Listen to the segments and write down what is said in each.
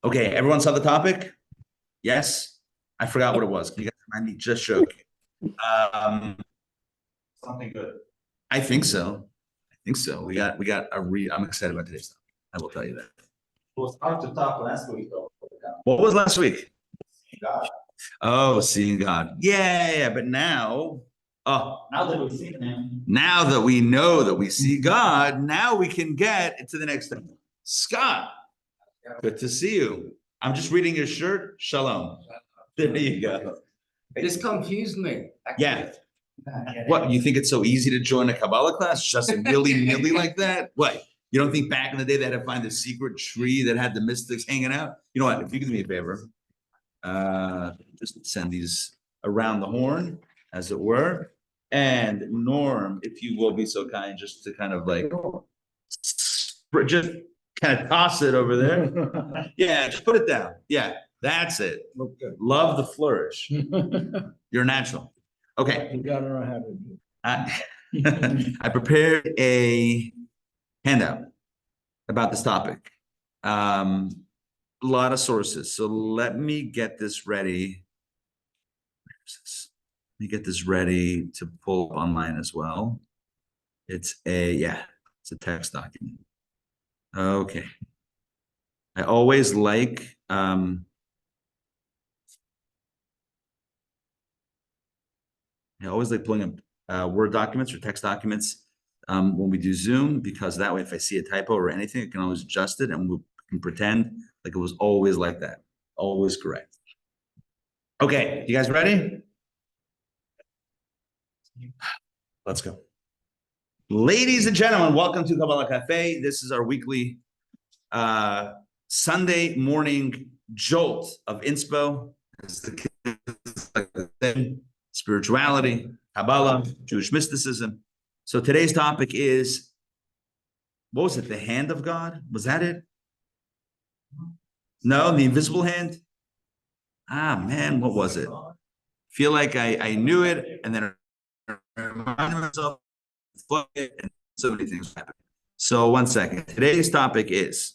Okay, everyone saw the topic? Yes? I forgot what it was. Can you guys remind me? Just shook. Something good. I think so. We got I'm excited about today's topic. I will tell you that. It was hard to talk last week though. What was last week? God. Oh, seeing God. Yeah. But now, Now that we see him. now that we know that we see God, now we can get into the next thing. Scott, good to see you. I'm just reading your shirt. Shalom. There you go. This confused me. Yeah. What, you think it's so easy to join a Kabbalah class? Just willy-nilly like that? What? You don't think back in the day they had to find the secret tree that had the mystics hanging out? You know what? If you could do me a favor, just send these around the horn, as it were. And Norm, if you will be so kind, just to kind of like, just kind of toss it over there. Yeah, just put it down. Yeah, that's it. Okay. Love the flourish. You're natural. Okay. You gotta know how to do. I prepared a handout about this topic. A lot of sources. So let me get this ready. Where's this? Let me get this ready to pull online as well. It's a text document. Okay. I always like pulling up Word documents or text documents when we do Zoom, because that way, if I see a typo or anything, I can always adjust it and we can pretend like it was always like that, always correct. Okay, you guys ready? Let's go. Ladies and gentlemen, welcome to Kabbalah Cafe. This is our weekly Sunday morning jolt of inspo. Spirituality, Kabbalah, Jewish mysticism. So today's topic is, what was it? The hand of God? Was that it? No, the invisible hand? Ah, man, what was it? Feel like I knew it, and then I reminded myself, and so many things happen. So 1 second. Today's topic is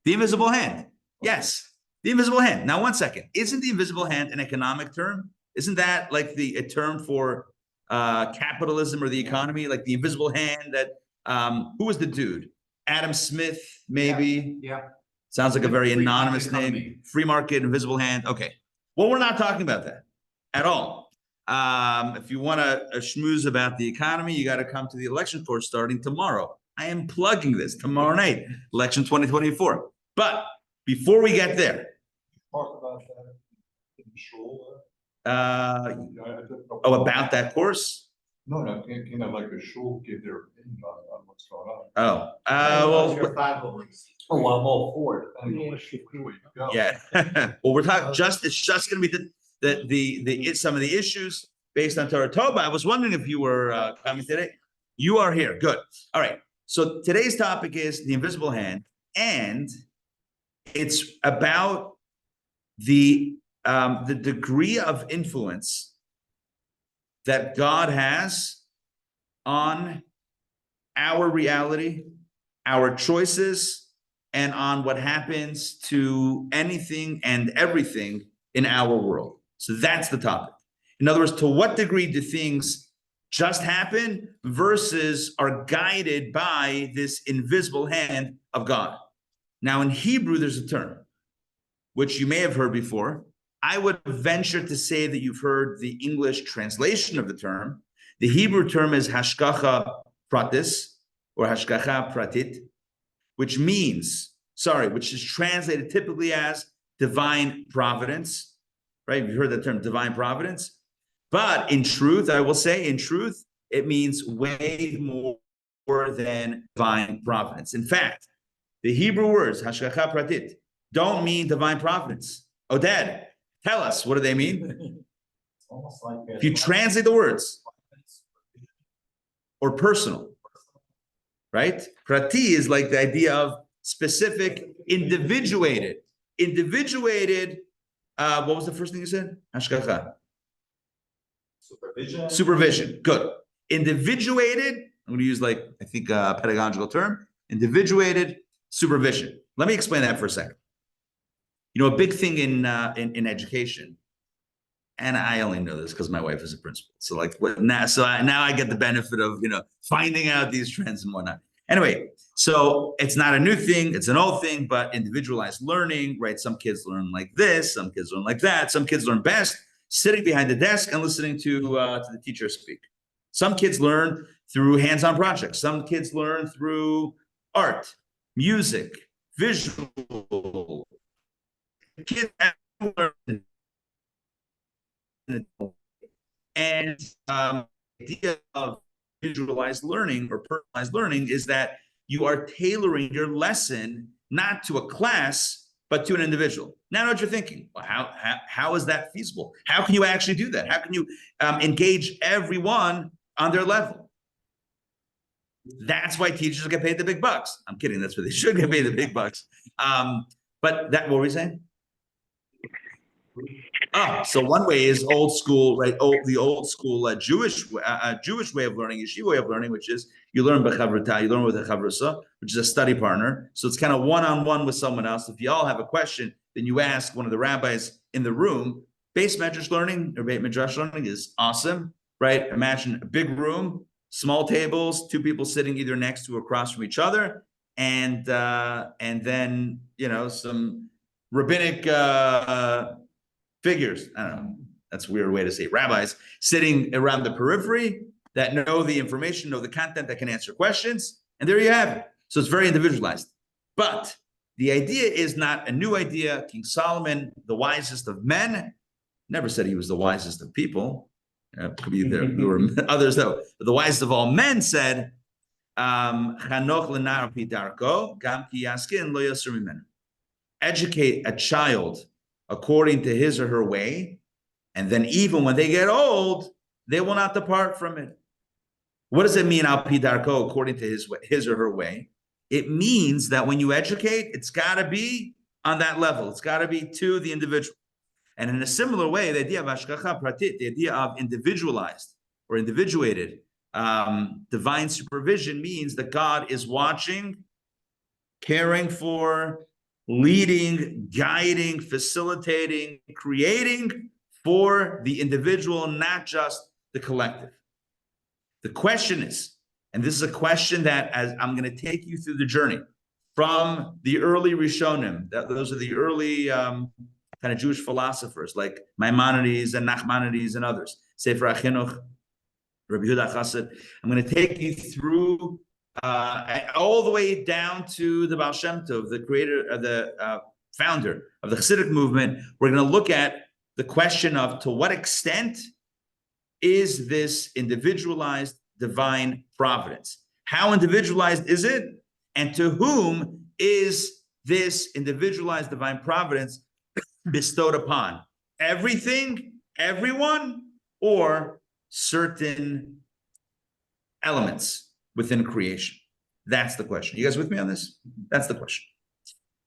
the invisible hand. Yes, the invisible hand. Now, 1 second. Isn't the invisible hand an economic term? Isn't that like a term for capitalism or the economy? Like the invisible hand that, who was the dude? Adam Smith, maybe? Yeah. Sounds like a very anonymous name. Free market, invisible hand. Okay. Well, we're not talking about that at all. If you want to schmooze about the economy, you got to come to the election course starting tomorrow. I am plugging this tomorrow night, election 2024. But before we get there, Talk about that in shul. about that course? No, kind of like a shul give their opinion on what's going on. Well, Oh, I'm all for it. yeah. Well, we're talking it's just going to be the some of the issues based on Torah. Toba, I was wondering if you were coming today. You are here. Good. All right. So today's topic is the invisible hand, and it's about the degree of influence that God has on our reality, our choices, and on what happens to anything and everything in our world. So that's the topic. In other words, to what degree do things just happen versus are guided by this invisible hand of God? Now, in Hebrew, there's a term, which you may have heard before. I would venture to say that you've heard the English translation of the term. The Hebrew term is Hashgacha Pratis, or Hashgacha Pratit, which is translated typically as divine providence, right? You've heard the term divine providence. But in truth, I will say, it means way more than divine providence. In fact, the Hebrew words, Hashgacha Pratit, don't mean divine providence. Oded, tell us, what do they mean? It's almost like if you translate the words, or personal, right? Prati is like the idea of specific, individuated. What was the first thing you said? Hashgacha. Supervision. Good. Individuated. I'm going to use a pedagogical term. Individuated supervision. Let me explain that for a second. You know, a big thing in education, and I only know this because my wife is a principal. So like now I get the benefit of, you know, finding out these trends and whatnot. Anyway, so it's not a new thing, it's an old thing, but individualized learning, right? Some kids learn like this, some kids learn like that. Some kids learn best sitting behind the desk and listening to the teacher speak. Some kids learn through hands-on projects. Some kids learn through art, music, visual. Kids learn. And the idea of visualized learning or personalized learning is that you are tailoring your lesson not to a class, but to an individual. Now I know what you're thinking. Well, how is that feasible? How can you actually do that? How can you engage everyone on their level? That's why teachers get paid the big bucks. I'm kidding. That's why they should get paid the big bucks. But that, what were we saying? So one way is old school, right? The old school Jewish way of learning, yeshiva way of learning, which is you learn b'chavrata, you learn with a chavrusa, which is a study partner. So it's kind of one-on-one with someone else. If you all have a question, then you ask one of the rabbis in the room. Base medrash learning or beit midrash learning is awesome, right? Imagine a big room, small tables, two people sitting either next to or across from each other, and then, you know, some rabbinic figures, I don't know, that's a weird way to say it, rabbis sitting around the periphery that know the information, know the content, that can answer questions, and there you have it. So it's very individualized. But the idea is not a new idea. King Solomon, the wisest of men, never said he was the wisest of people. Could be there were others though, but the wisest of all men said, educate a child according to his or her way, and then even when they get old, they will not depart from it. What does it mean, al pi darko, according to his or her way? It means that when you educate, it's got to be on that level. It's got to be to the individual. And in a similar way, the idea of Hashgacha Pratis, the idea of individualized or individuated divine supervision means that God is watching, caring for, leading, guiding, facilitating, creating for the individual, not just the collective. The question is, and this is a question that as I'm going to take you through the journey from the early Rishonim, those are the early kind of Jewish philosophers like Maimonides and Nachmanides and others, Sefer HaChinuch, Rabbi Yehuda Chassid. I'm going to take you through all the way down to the Baal Shem Tov, the creator, the founder of the Chassidic movement. We're going to look at the question of to what extent is this individualized divine providence? How individualized is it? And to whom is this individualized divine providence bestowed upon? Everything, everyone, or certain elements within creation? That's the question. You guys with me on this? That's the question.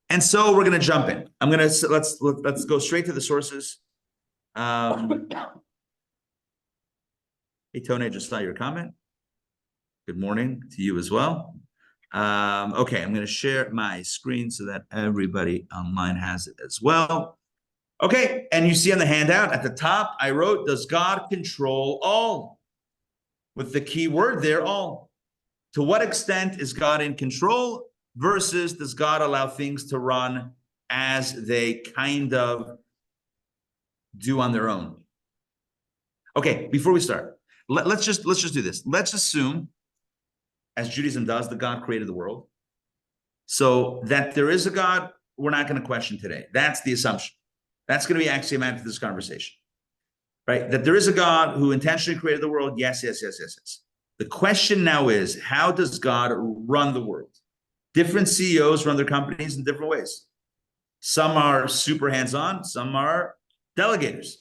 And so we're going to jump in. Let's go straight to the sources. Hey, Tony, I just saw your comment. Good morning to you as well. Okay, I'm going to share my screen so that everybody online has it as well. Okay, and you see on the handout at the top, I wrote, does God control all? With the key word there, all. To what extent is God in control versus does God allow things to run as they kind of do on their own? Okay, before we start, let's just do this. Let's assume, as Judaism does, that God created the world. So that there is a God, we're not going to question today. That's the assumption. That's going to be axiomatic to this conversation, right? That there is a God who intentionally created the world. Yes. The question now is, how does God run the world? Different CEOs run their companies in different ways. Some are super hands-on, some are delegators,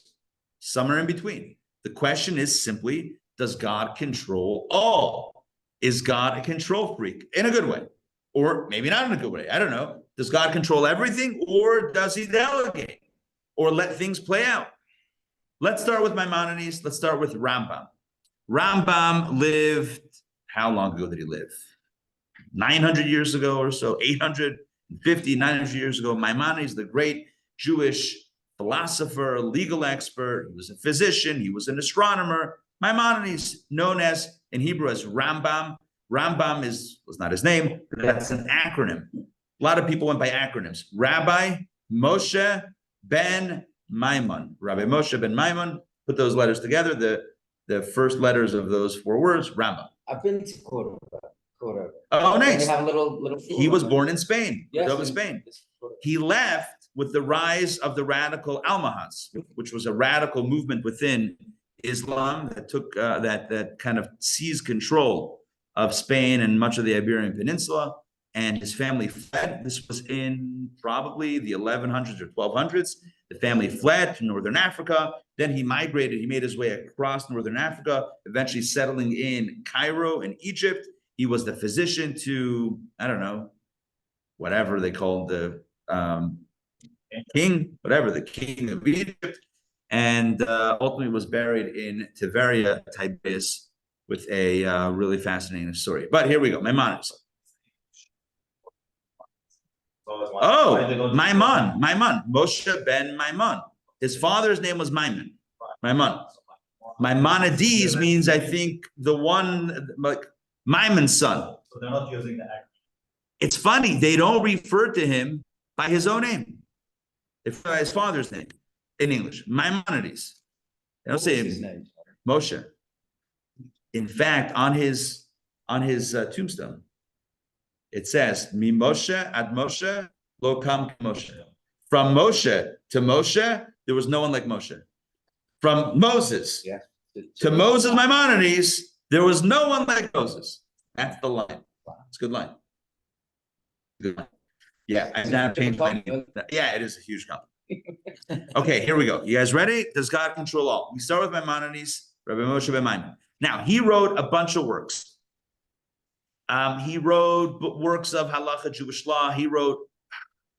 some are in between. The question is simply, does God control all? Is God a control freak in a good way? Or maybe not in a good way, I don't know. Does God control everything or does he delegate or let things play out? Let's start with Maimonides. Let's start with Rambam. Rambam lived, how long ago did he live? 900 years ago or so, 850, 900 years ago. Maimonides, the great Jewish philosopher, legal expert. He was a physician. He was an astronomer. Maimonides, known as in Hebrew as Rambam. Rambam was not his name, but that's an acronym. A lot of people went by acronyms. Rabbi Moshe ben Maimon. Rabbi Moshe ben Maimon. Put those letters together. The first letters of those 4 words, Rambam. I've been to Korea. Oh, And nice. they have little. He was born in Spain, Yes, Cordoba, Spain. He left with the rise of the radical Almohads, which was a radical movement within Islam that took that kind of seized control of Spain and much of the Iberian Peninsula. And his family fled. This was in probably the 1100s or 1200s. The family fled to Northern Africa. Then he migrated. He made his way across Northern Africa, eventually settling in Cairo in Egypt. He was the physician to, I don't know, whatever they called the king, whatever, the king of Egypt. And ultimately was buried in Tiberia, Tiberias, with a really fascinating story. But here we go, Maimonides. Oh, Maimon, Moshe ben Maimon. His father's name was Maimon. Maimonides means, I think, the one, like Maimon's son. So they're not using the acronym. It's funny, they don't refer to him by his own name. It's by his father's name in English, Maimonides. They don't say his name? Moshe. In fact, on his tombstone, it says, Mi Moshe ad Moshe, lo kam Moshe. From Moshe to Moshe, there was no one like Moshe. From Moses to Moses Maimonides, there was no one like Moses. That's the line. It's a good line. Good line. Yeah, I've now changed my name. Yeah, it is a huge compliment. Okay, here we go. You guys ready? Does God control all? We start with Maimonides, Rabbi Moshe ben Maimon. Now, he wrote a bunch of works. He wrote works of halacha, Jewish law. He wrote,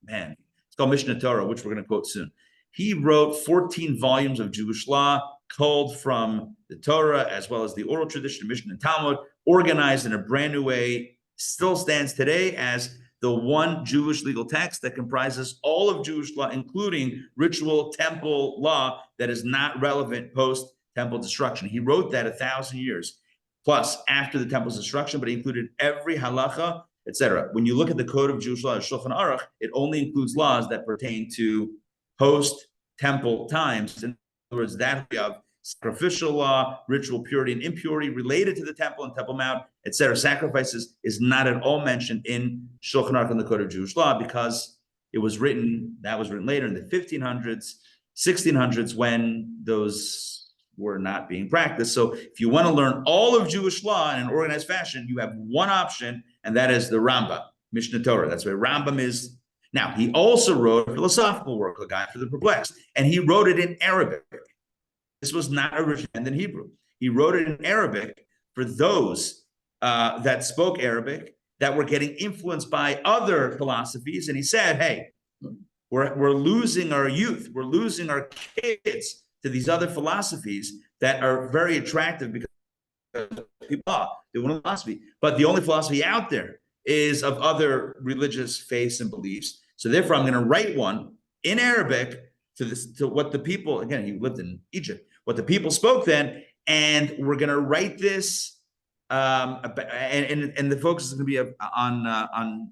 it's called Mishnah Torah, which we're going to quote soon. He wrote 14 volumes of Jewish law, culled from the Torah, as well as the oral tradition of Mishnah and Talmud, organized in a brand new way, still stands today as the one Jewish legal text that comprises all of Jewish law, including ritual temple law that is not relevant post-temple destruction. He wrote that 1,000 years plus after the temple's destruction, but he included every halacha, etc. When you look at the code of Jewish law, Shulchan Aruch, it only includes laws that pertain to post-temple times. In other words, that we have sacrificial law, ritual purity and impurity related to the temple and Temple Mount, etc. Sacrifices is not at all mentioned in Shulchan Aruch and the Code of Jewish Law because that was written later in the 1500s, 1600s when those were not being practiced. So if you want to learn all of Jewish law in an organized fashion, you have one option, and that is the Rambam, Mishnah Torah. That's where Rambam is. Now, he also wrote a philosophical work, A Guide for the Perplexed, and he wrote it in Arabic. This was not originally in Hebrew. He wrote it in Arabic for those that spoke Arabic that were getting influenced by other philosophies. And he said, hey, we're losing our youth. We're losing our kids to these other philosophies that are very attractive because people they want philosophy. But the only philosophy out there is of other religious faiths and beliefs. So therefore, I'm going to write one in Arabic to what the people, again, he lived in Egypt, what the people spoke then, and we're going to write this, and the focus is going to be on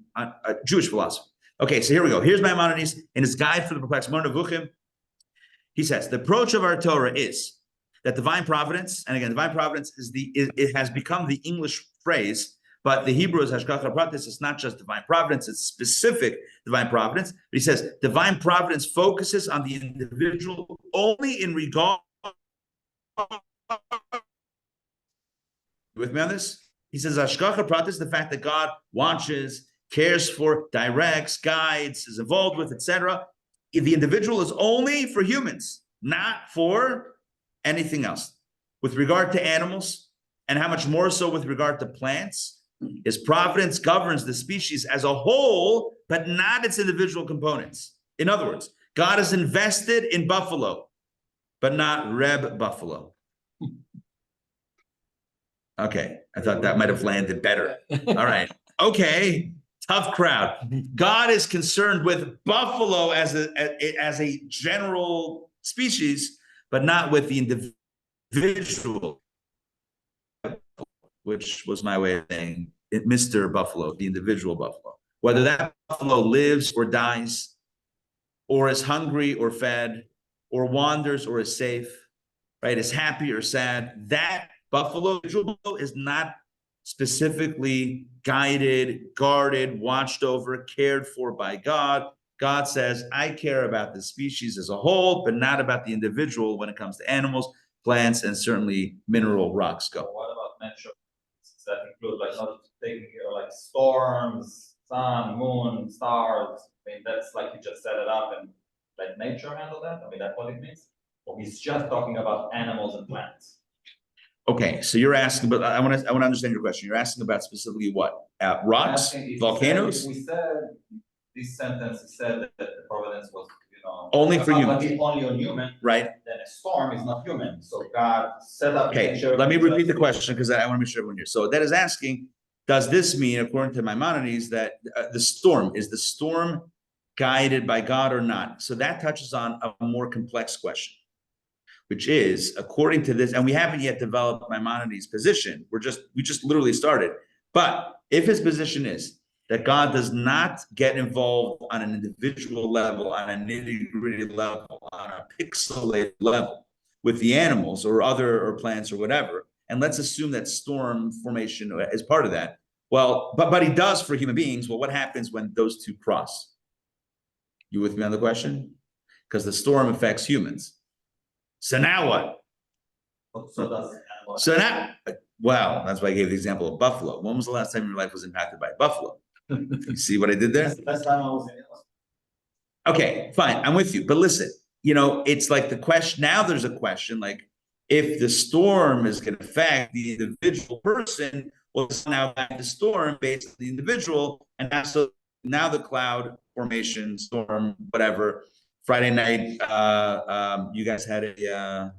Jewish philosophy. Okay, so here we go. Here's Maimonides in his Guide for the Perplexed. He says, the approach of our Torah is that divine providence, and again, divine providence it has become the English phrase, but the Hebrew is Hashgacha Pratis. It's not just divine providence, it's specific divine providence. But he says, divine providence focuses on the individual only in regard. With me on this? He says, Hashgacha Pratis, the fact that God watches, cares for, directs, guides, is involved with, etc. The individual is only for humans, not for anything else. With regard to animals, and how much more so with regard to plants, his providence governs the species as a whole, but not its individual components. In other words, God is invested in buffalo, but not Reb Buffalo. Okay, I thought that might have landed better. All right. Okay, Tough crowd. God is concerned with buffalo as a general species, but not with the individual, which was my way of saying it, Mr. Buffalo, the individual buffalo. Whether that buffalo lives or dies, or is hungry or fed, or wanders or is safe, right? Is happy or sad. That buffalo is not specifically guided, guarded, watched over, cared for by God. God says, I care about the species as a whole, but not about the individual when it comes to animals, plants, and certainly mineral rocks. Go. What about nature? Does that include like not taking care of like storms, sun, moon, stars? I mean, that's like you just set it up and let nature handle that? I mean, that's what it means? Or he's just talking about animals and plants? Okay, so you're asking, but I want to understand your question. You're asking about specifically what? Rocks, volcanoes? If we said this sentence, he said that the providence was, Only for humans. only on human, right? then a storm is not human. So God set up Okay, nature. let me repeat the question because I want to make sure everyone hears. So that is asking, does this mean, according to Maimonides, that the storm guided by God or not? So that touches on a more complex question, which is, according to this, and we haven't yet developed Maimonides' position. We just literally started. But if his position is that God does not get involved on an individual level, on a nitty-gritty level, on a pixelated level with the animals or plants or whatever, and let's assume that storm formation is part of that. Well, but he does for human beings. Well, what happens when those two cross? You with me on the question? Because the storm affects humans. So now what? So now, well, that's why I gave the example of buffalo. When was the last time your life was impacted by a buffalo? You see what I did there? That's time I was in. Okay, fine. I'm with you. But listen, it's like the question. Now there's a question like, if the storm is going to affect the individual person, well, it's now back to storm based on the individual. And now the cloud formation, storm, whatever. Friday night, you guys had a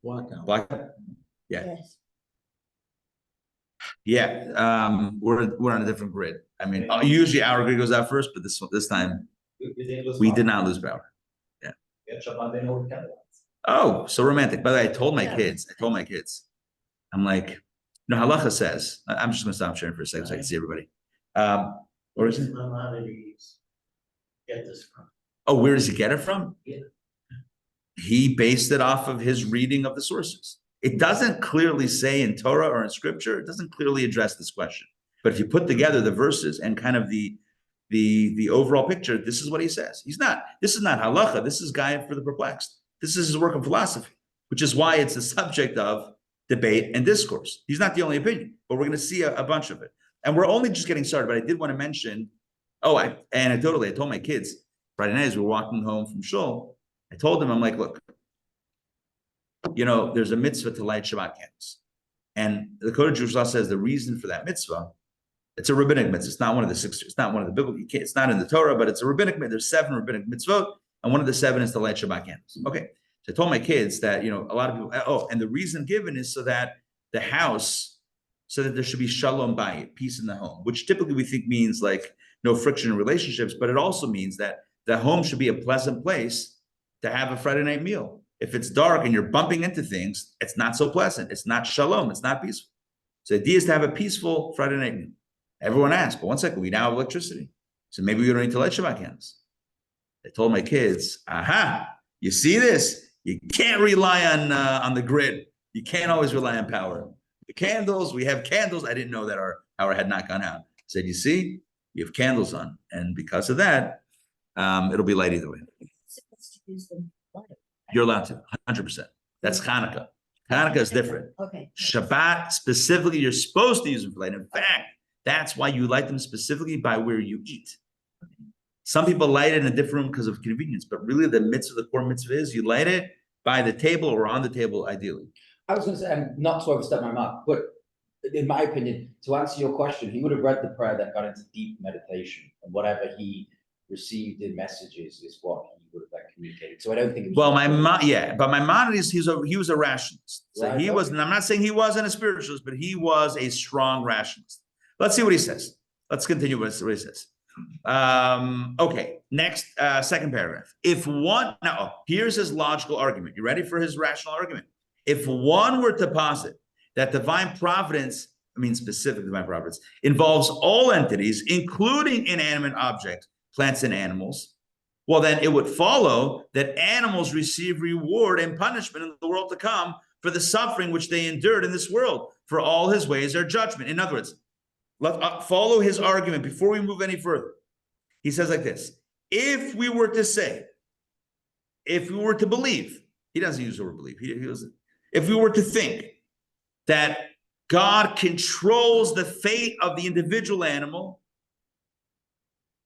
blackout. Yeah. Yes. Yeah. We're on a different grid. I mean, usually our grid goes out first, but this time we did not lose power. Yeah. Oh, so romantic. By the way, I told my kids, I'm like, halacha says, I'm just gonna stop sharing for a second so I can see everybody. Or is it? Get this from. Oh, where does he get it from? Yeah. He based it off of his reading of the sources. It doesn't clearly say in Torah or in scripture, it doesn't clearly address this question. But if you put together the verses and kind of the overall picture, this is what he says. This is not halacha, this is guide for the perplexed. This is his work of philosophy, which is why it's the subject of debate and discourse. He's not the only opinion, but we're going to see a bunch of it. And we're only just getting started, but I did want to mention, anecdotally, I told my kids, Friday night, as we were walking home from shul, I told them, I'm like, look, there's a mitzvah to light Shabbat candles. And the Code of Jewish Law says the reason for that mitzvah, it's a rabbinic mitzvah. It's not one of the six, it's not one of the biblical, it's not in the Torah, but it's a rabbinic mitzvah. There's 7 rabbinic mitzvot, and one of the 7 is to light Shabbat candles. Okay. So I told my kids that, a lot of people, and the reason given is so that the house, so that there should be shalom bayit, peace in the home, which typically we think means like no friction in relationships, but it also means that the home should be a pleasant place to have a Friday night meal. If it's dark and you're bumping into things, it's not so pleasant. It's not shalom. It's not peaceful. So the idea is to have a peaceful Friday night meal. Everyone asked, but one second, we now have electricity. So maybe we don't need to light Shabbat candles. I told my kids, you see this? You can't rely on the grid. You can't always rely on power. The candles, we have candles. I didn't know that our power had not gone out. I said, you see, you have candles on. And because of that, it'll be light either way. You're allowed to, 100%. That's Hanukkah. Hanukkah is different. Okay. Shabbat, specifically, you're supposed to use them for light. In fact, that's why you light them specifically by where you eat. Some people light it in a different room because of convenience, but really the core mitzvah is you light it by the table or on the table, ideally. I was going to say, not to overstep my mark, but in my opinion, to answer your question, he would have read the prayer that got into deep meditation, and whatever he received in messages is what he would have then communicated. So I don't think. But Maimonides, he was a rationalist. So Right, he was. And I'm not saying he wasn't a spiritualist, but he was a strong rationalist. Let's see what he says. Let's continue what it says. Okay, next, second paragraph. Now, here's his logical argument. You ready for his rational argument? If one were to posit that divine providence, specific divine providence, involves all entities, including inanimate objects, plants and animals, well, then it would follow that animals receive reward and punishment in the world to come for the suffering which they endured in this world, for all his ways are judgment. In other words, let's follow his argument before we move any further. He says like this: if we were to believe, he doesn't use the word believe, if we were to think that God controls the fate of the individual animal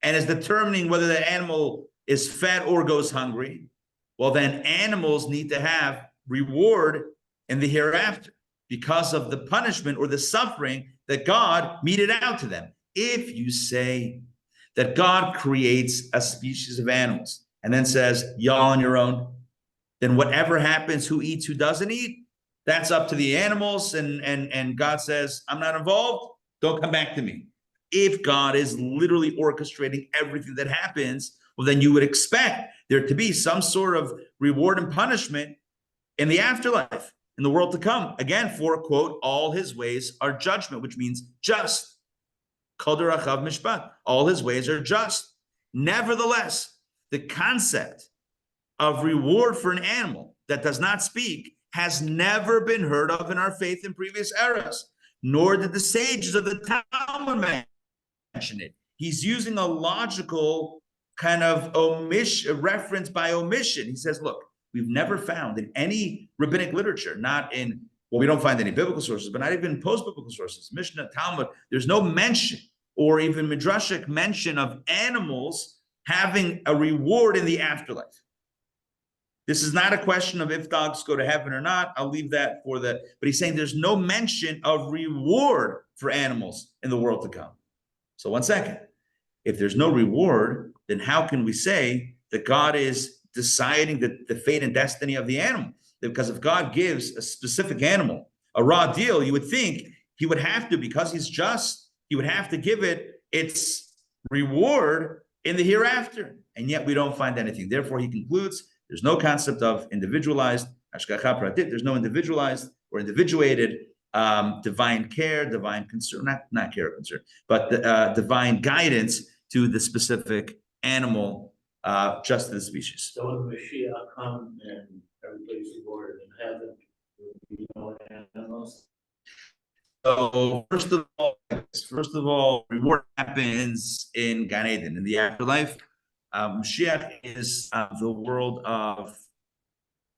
and is determining whether the animal is fed or goes hungry, well, then animals need to have reward in the hereafter because of the punishment or the suffering that God meted out to them. If you say that God creates a species of animals and then says, y'all on your own, then whatever happens, who eats, who doesn't eat, that's up to the animals, and God says, I'm not involved, don't come back to me. If God is literally orchestrating everything that happens, well, then you would expect there to be some sort of reward and punishment in the afterlife, in the world to come. Again, for, quote, all his ways are judgment, which means just. Kol derachav mishpat, all his ways are just. Nevertheless, the concept of reward for an animal that does not speak has never been heard of in our faith in previous eras, nor did the sages of the Talmud mention it. He's using a logical kind of reference by omission. He says, look, we've never found in any rabbinic literature, we don't find any biblical sources, but not even post-biblical sources, Mishnah, Talmud, there's no mention or even midrashic mention of animals having a reward in the afterlife. This is not a question of if dogs go to heaven or not. I'll leave that but he's saying there's no mention of reward for animals in the world to come. So one second, if there's no reward, then how can we say that God is deciding the fate and destiny of the animal? Because if God gives a specific animal a raw deal, you would think he would have to, because he's just, he would have to give it its reward in the hereafter. And yet we don't find anything. Therefore, he concludes, there's no concept of individualized, Hashgacha Pratis, there's no individualized or individuated divine care, divine concern, not care or concern, but divine guidance to the specific animal, just to the species. So when Mashiach comes and everybody's rewarded in heaven, there will be no animals. So first of all, reward happens in Gan Eden, in the afterlife. Mashiach is the world of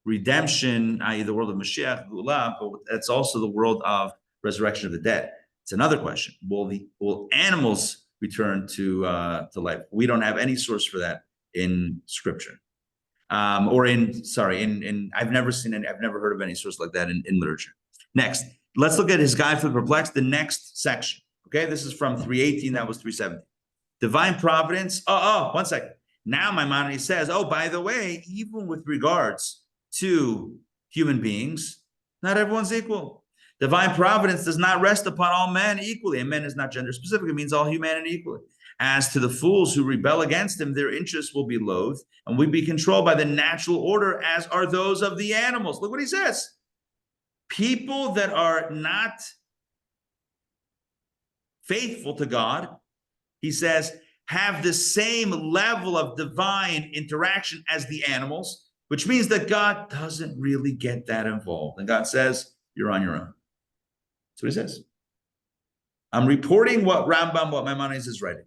redemption, i.e. the world of Mashiach, Gula, but it's also the world of resurrection of the dead. It's another question. Will animals return to life? We don't have any source for that in scripture. I've never seen any, I've never heard of any source like that in literature. Next, let's look at his guide for the perplexed, the next section. Okay, this is from 318, that was 370. Divine providence. One second. Now Maimonides says, by the way, even with regards to human beings, not everyone's equal. Divine providence does not rest upon all men equally, and men is not gender specific, it means all humanity equally. As to the fools who rebel against him, their interests will be loathed and will be controlled by the natural order, as are those of the animals. Look what he says. People that are not faithful to God, he says, have the same level of divine interaction as the animals, which means that God doesn't really get that involved. And God says, you're on your own. That's what he says. I'm reporting what Maimonides is writing.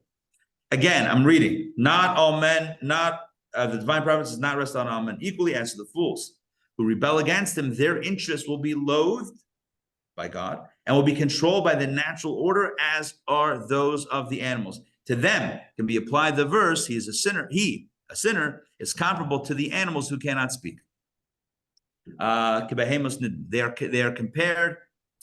Again, I'm reading. Not all men, the divine providence does not rest on all men equally, as to the fools who rebel against him, their interests will be loathed by God and will be controlled by the natural order, as are those of the animals. To them can be applied the verse, he is a sinner. He, a sinner, is comparable to the animals who cannot speak. They are compared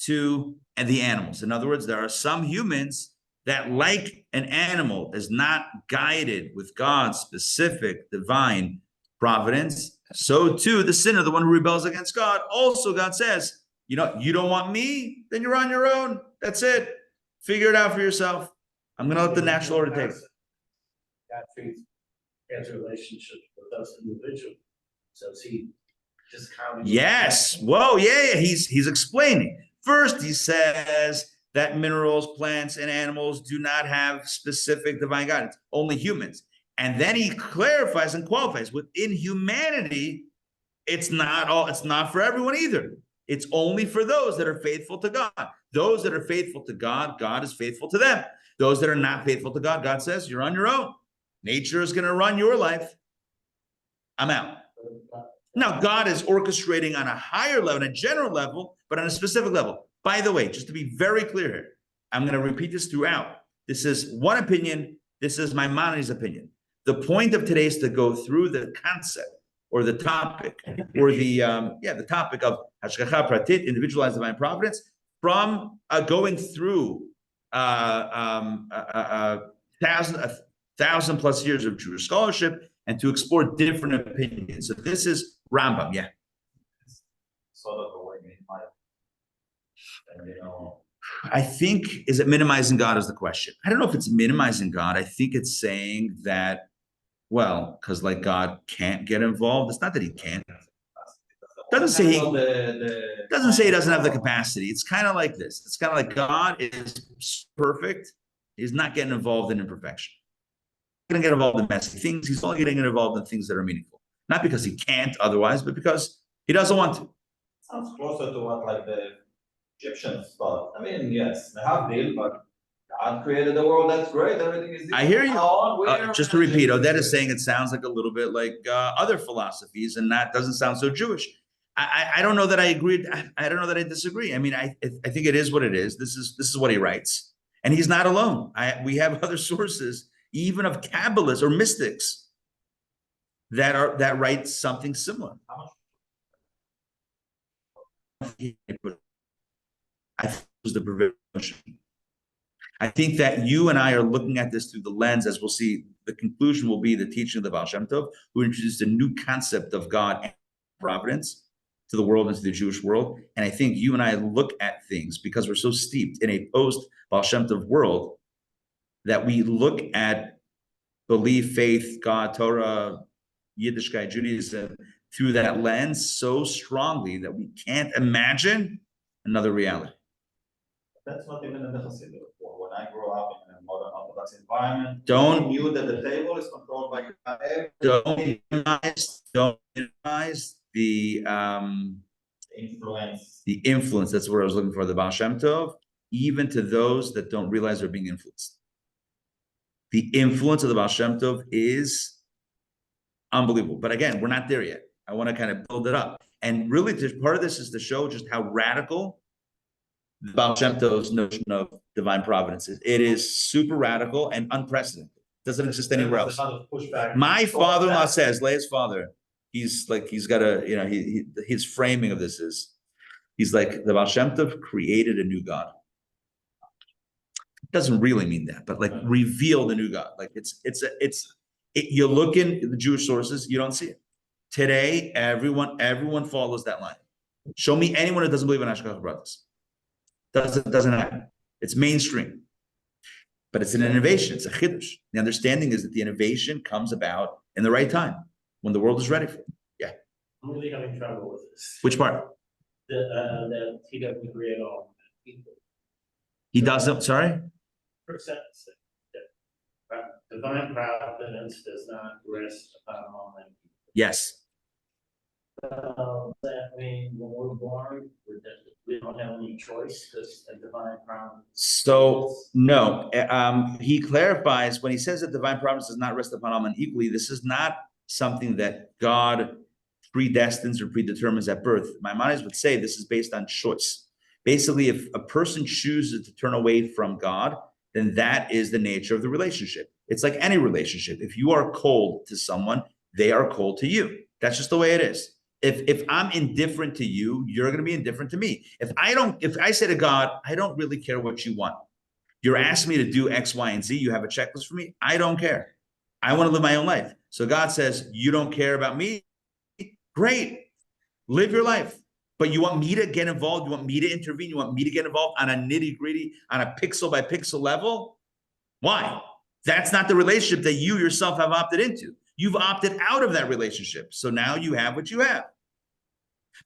to the animals. In other words, there are some humans that, like an animal, is not guided with God's specific divine providence. So too, the sinner, the one who rebels against God, also God says, you don't want me? Then you're on your own. That's it. Figure it out for yourself. I'm gonna let the natural order take it. God treats has relationships with us individually. So is he discounting? Yes. Whoa, yeah, he's explaining. First, he says that minerals, plants, and animals do not have specific divine guidance, only humans. And then he clarifies and qualifies within humanity, it's not for everyone either. It's only for those that are faithful to God. Those that are faithful to God, God is faithful to them. Those that are not faithful to God, God says, you're on your own. Nature is going to run your life. I'm out. Now, God is orchestrating on a higher level, a general level, but on a specific level. By the way, just to be very clear here, I'm going to repeat this throughout. This is one opinion. This is Maimonides' opinion. The point of today is to go through the concept or the topic or the topic of Hashgacha Pratit, individualized divine providence, from going through thousand plus years of Jewish scholarship and to explore different opinions. So this is Rambam, yeah. Sort of a way and I think, is it minimizing God is the question. I don't know if it's minimizing God. I think it's saying that, well, because like God can't get involved. It's not that he can't. Doesn't say he doesn't have the capacity. It's kind of like this. It's kind of like God is perfect. He's not getting involved in imperfection. He's going to get involved in messy things. He's only getting involved in things that are meaningful. Not because he can't otherwise, but because he doesn't want to. sounds closer to what like the Egyptians thought. I mean, yes, they have deal, but God created the world. That's great. Everything is. I hear you. On, Just to repeat, Odette is saying it sounds like a little bit like other philosophies, and that doesn't sound so Jewish. I don't know that I agree. I don't know that I disagree. I mean, I think it is what it is. This is what he writes, and he's not alone. We have other sources, even of Kabbalists or mystics, that write something similar. I think it was the prevailing. I think that you and I are looking at this through the lens, as we'll see. The conclusion will be the teaching of the Baal Shem Tov, who introduced a new concept of God and providence to the world and to the Jewish world. And I think you and I look at things because we're so steeped in a post-Baal Shem Tov world that we look at belief, faith, God, Torah, Yiddishkeit, Judaism through that lens so strongly that we can't imagine another reality. That's not even in the Chassidic. When I grew up in a modern Orthodox environment, Don't- we knew that the table is controlled by God. Don't minimize the influence. That's what I was looking for, the Baal Shem Tov, even to those that don't realize they're being influenced. The influence of the Baal Shem Tov is unbelievable. But again, we're not there yet. I want to kind of build it up. And really, part of this is to show just how radical the Baal Shem Tov's notion of divine providence is. It is super radical and unprecedented. Doesn't exist anywhere else. My father-in-law says, Leia's father, he's got a, his framing of this is, he's like, the Baal Shem Tov created a new God. Doesn't really mean that, but like revealed a new God. Like you look in the Jewish sources, you don't see it. Today, everyone follows that line. Show me anyone who doesn't believe in Hashgacha Pratis. Doesn't happen. It's mainstream. But it's an innovation. It's a chiddush. The understanding is that the innovation comes about in the right time, when the world is ready for it. Yeah. I'm really having trouble with this. Which part? That he doesn't create all people. He doesn't, sorry? First sentence, that divine providence does not rest upon all men. Yes. Does that mean when we're born, we don't have any choice because a divine providence? So no, he clarifies when he says that divine providence does not rest upon all men equally. This is not something that God predestines or predetermines at birth. Maimonides would say this is based on choice. Basically, if a person chooses to turn away from God, then that is the nature of the relationship. It's like any relationship. If you are cold to someone, they are cold to you. That's just the way it is. If I'm indifferent to you, you're going to be indifferent to me. If I say to God, I don't really care what you want. You're asking me to do X, Y, and Z. You have a checklist for me. I don't care. I want to live my own life. So God says, you don't care about me? Great. Live your life. But you want me to get involved? You want me to intervene? You want me to get involved on a nitty-gritty, on a pixel by pixel level? Why? That's not the relationship that you yourself have opted into. You've opted out of that relationship. So now you have what you have.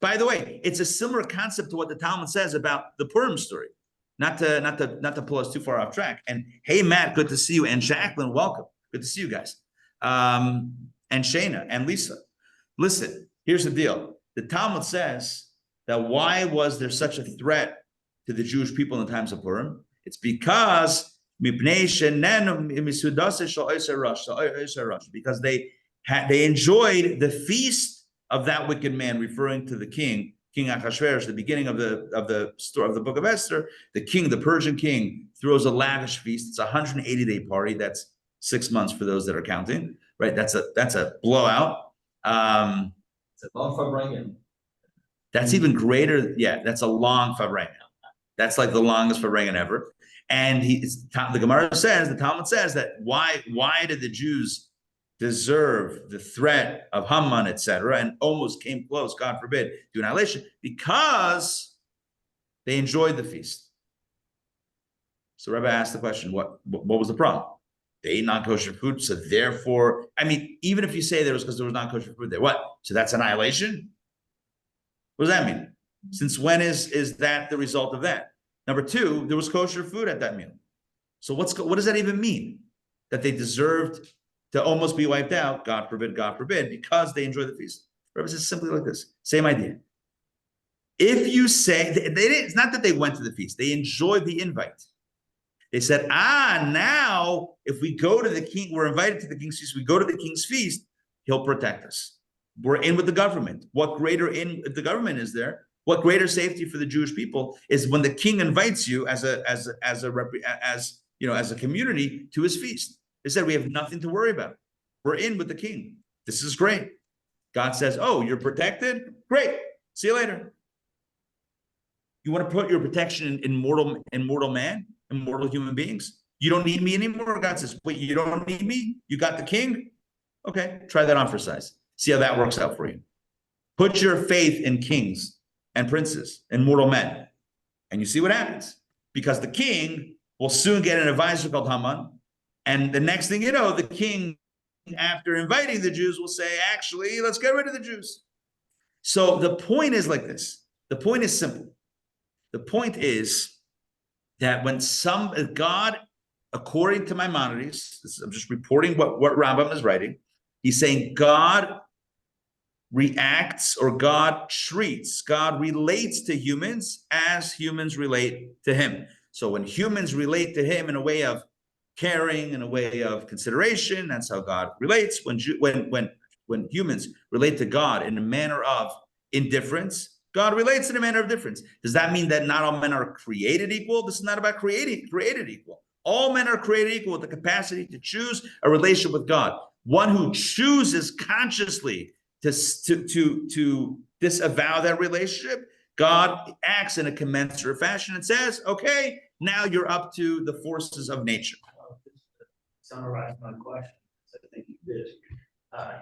By the way, it's a similar concept to what the Talmud says about the Purim story. Not to pull us too far off track. And hey, Matt, good to see you. And Jacqueline, welcome. Good to see you guys. And Shayna and Lisa. Listen, here's the deal. The Talmud says that why was there such a threat to the Jewish people in the times of Purim? It's because because they enjoyed the feast of that wicked man, referring to the king Achashverosh, the beginning of the story of the book of Esther. The Persian king, throws a lavish feast. It's a 180-day party. That's 6 months for those that are counting, right? That's a blowout. It's a long farbrengen. That's even greater. Yeah, that's a long farbrengen. That's like the longest farbrengen ever. And the Gemara says, the Talmud says that why did the Jews deserve the threat of Haman, etc., and almost came close, God forbid, to annihilation? Because they enjoyed the feast. So Rabbi asked the question, what was the problem? They ate non-kosher food, so therefore, I mean, even if you say there was because there was non-kosher food there, what? So that's annihilation? What does that mean? Since when is that the result of that? Number two, there was kosher food at that meal. So what does that even mean? That they deserved to almost be wiped out, God forbid, because they enjoyed the feast. Rabbi says simply like this, same idea. If you say, it's not that they went to the feast, they enjoyed the invite. They said, now if we go to the king, we're invited to the king's feast, we go to the king's feast, he'll protect us. We're in with the government. What greater in if the government is there? What greater safety for the Jewish people is when the king invites you as a community to his feast. They said, we have nothing to worry about. We're in with the king. This is great. God says, oh, you're protected? Great. See you later. You want to put your protection in mortal man, in mortal human beings? You don't need me anymore? God says, wait, you don't need me? You got the king? Okay, try that on for size. See how that works out for you. Put your faith in kings and princes and mortal men, and you see what happens. Because the king will soon get an advisor called Haman, and the next thing you know, the king, after inviting the Jews, will say, actually, let's get rid of the Jews. So the point is like this. The point is simple. The point is that when God, according to Maimonides, I'm just reporting what Rambam is writing, he's saying God reacts, or God relates to humans as humans relate to him. So when humans relate to him in a way of caring, in a way of consideration, that's how God relates. When humans relate to God in a manner of indifference, God relates in a manner of difference. Does that mean that not all men are created equal? This is not about created equal. All men are created equal with the capacity to choose a relationship with God. One who chooses consciously to disavow that relationship, God acts in a commensurate fashion and says, okay, now you're up to the forces of nature. Summarize my question. I think he did.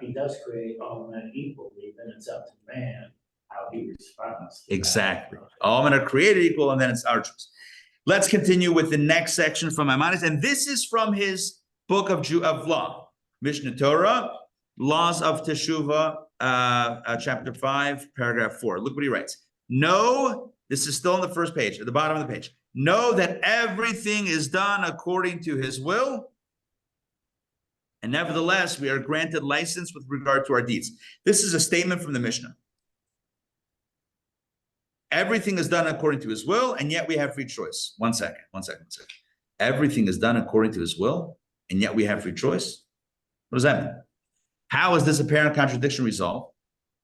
He does create all men equally, then it's up to man how he responds. Exactly. All men are created equal, and then it's our choice. Let's continue with the next section from Maimonides, and this is from his book of Law, Mishnah Torah, Laws of Teshuvah, chapter 5, paragraph 4. Look what he writes. Know, this is still on the first page, at the bottom of the page. Know that everything is done according to his will, and nevertheless, we are granted license with regard to our deeds. This is a statement from the Mishnah. Everything is done according to his will, and yet we have free choice. One second. Everything is done according to his will, and yet we have free choice. What does that mean? How is this apparent contradiction resolved?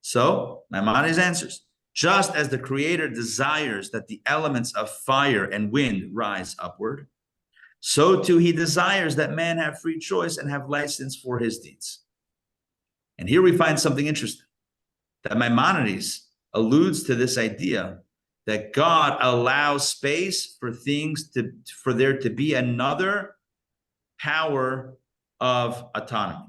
So, Maimonides answers, just as the Creator desires that the elements of fire and wind rise upward, so too he desires that man have free choice and have license for his deeds. And here we find something interesting, that Maimonides alludes to this idea that God allows space for things for there to be another power of autonomy.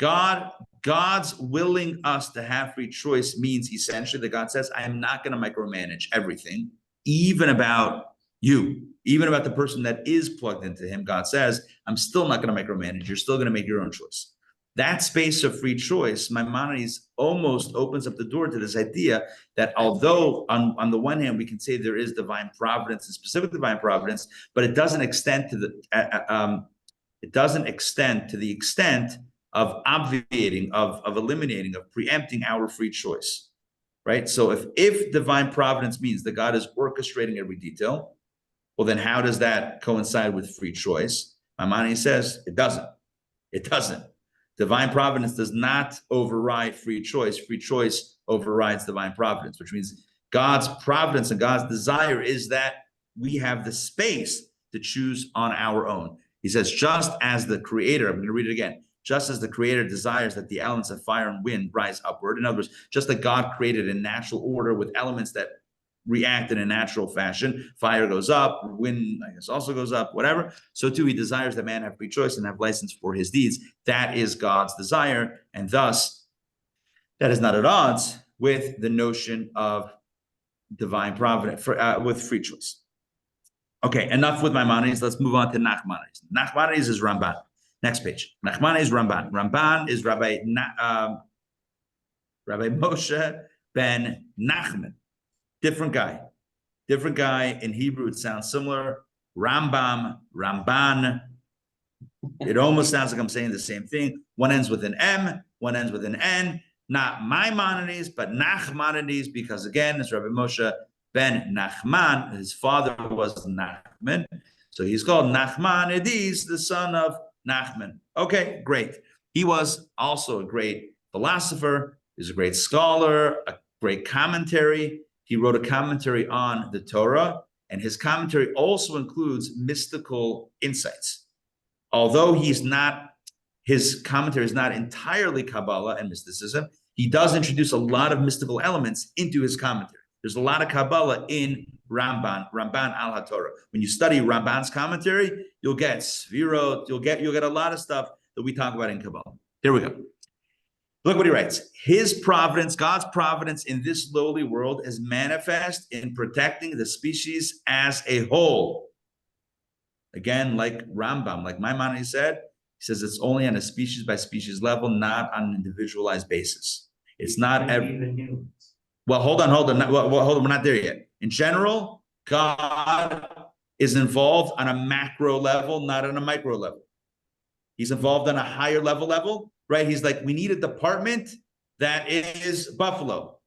God's willing us to have free choice means essentially that God says, I am not going to micromanage everything, even about you. Even about the person that is plugged into him, God says, I'm still not going to micromanage. You're still going to make your own choice. That space of free choice, Maimonides almost opens up the door to this idea that although on the one hand, we can say there is divine providence and specific divine providence, but it doesn't extend to the extent of obviating, of eliminating, of preempting our free choice, right? So if divine providence means that God is orchestrating every detail, well, then how does that coincide with free choice? Maimonides says it doesn't. It doesn't. Divine providence does not override free choice. Free choice overrides divine providence, which means God's providence and God's desire is that we have the space to choose on our own. He says, just as the creator, I'm going to read it again, just as the creator desires that the elements of fire and wind rise upward. In other words, just like God created a natural order with elements that react in a natural fashion. Fire goes up, wind, I guess, also goes up, whatever. So too, he desires that man have free choice and have license for his deeds. That is God's desire. And thus, that is not at odds with the notion of divine providence, with free choice. Okay, enough with Maimonides. Let's move on to Nachmanides. Nachmanides is Ramban. Next page. Nachmanides is Ramban. Ramban is Rabbi Moshe ben Nachman. Different guy. In Hebrew, it sounds similar. Rambam, Ramban. It almost sounds like I'm saying the same thing. One ends with an M, one ends with an N. Not Maimonides, but Nachmanides, because again, it's Rabbi Moshe ben Nachman. His father was Nachman. So he's called Nachmanides, the son of Nachman. Okay, great. He was also a great philosopher. He's a great scholar, a great commentary. He wrote a commentary on the Torah, and his commentary also includes mystical insights. Although his commentary is not entirely Kabbalah and mysticism, he does introduce a lot of mystical elements into his commentary. There's a lot of Kabbalah in Ramban al HaTorah. When you study Ramban's commentary, you'll get Svirot, you'll get a lot of stuff that we talk about in Kabbalah. Here we go. Look what he writes. His providence, God's providence in this lowly world is manifest in protecting the species as a whole. Again, like Rambam, like Maimonides said, he says it's only on a species by species level, not on an individualized basis. It's not even humans. Well, hold on. Hold on. We're not there yet. In general, God is involved on a macro level, not on a micro level. He's involved on a higher level, right? He's like, we need a department that is buffalo.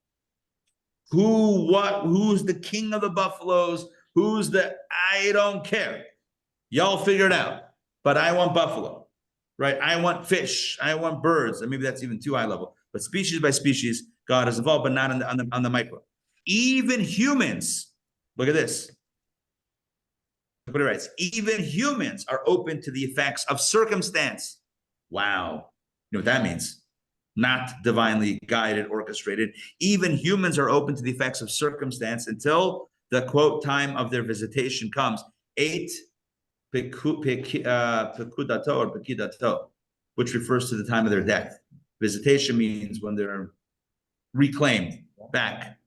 Who's the king of the buffaloes? I don't care. Y'all figure it out. But I want buffalo, right? I want fish. I want birds. And maybe that's even too high level. But species by species, God is involved, but not on the micro. Even humans, look at this. Look what he writes. Even humans are open to the effects of circumstance. Wow. You know what that means? Not divinely guided, orchestrated. Even humans are open to the effects of circumstance until the, quote, time of their visitation comes. 8 Pekudato or Pekidato, which refers to the time of their death. Visitation means when they're reclaimed back.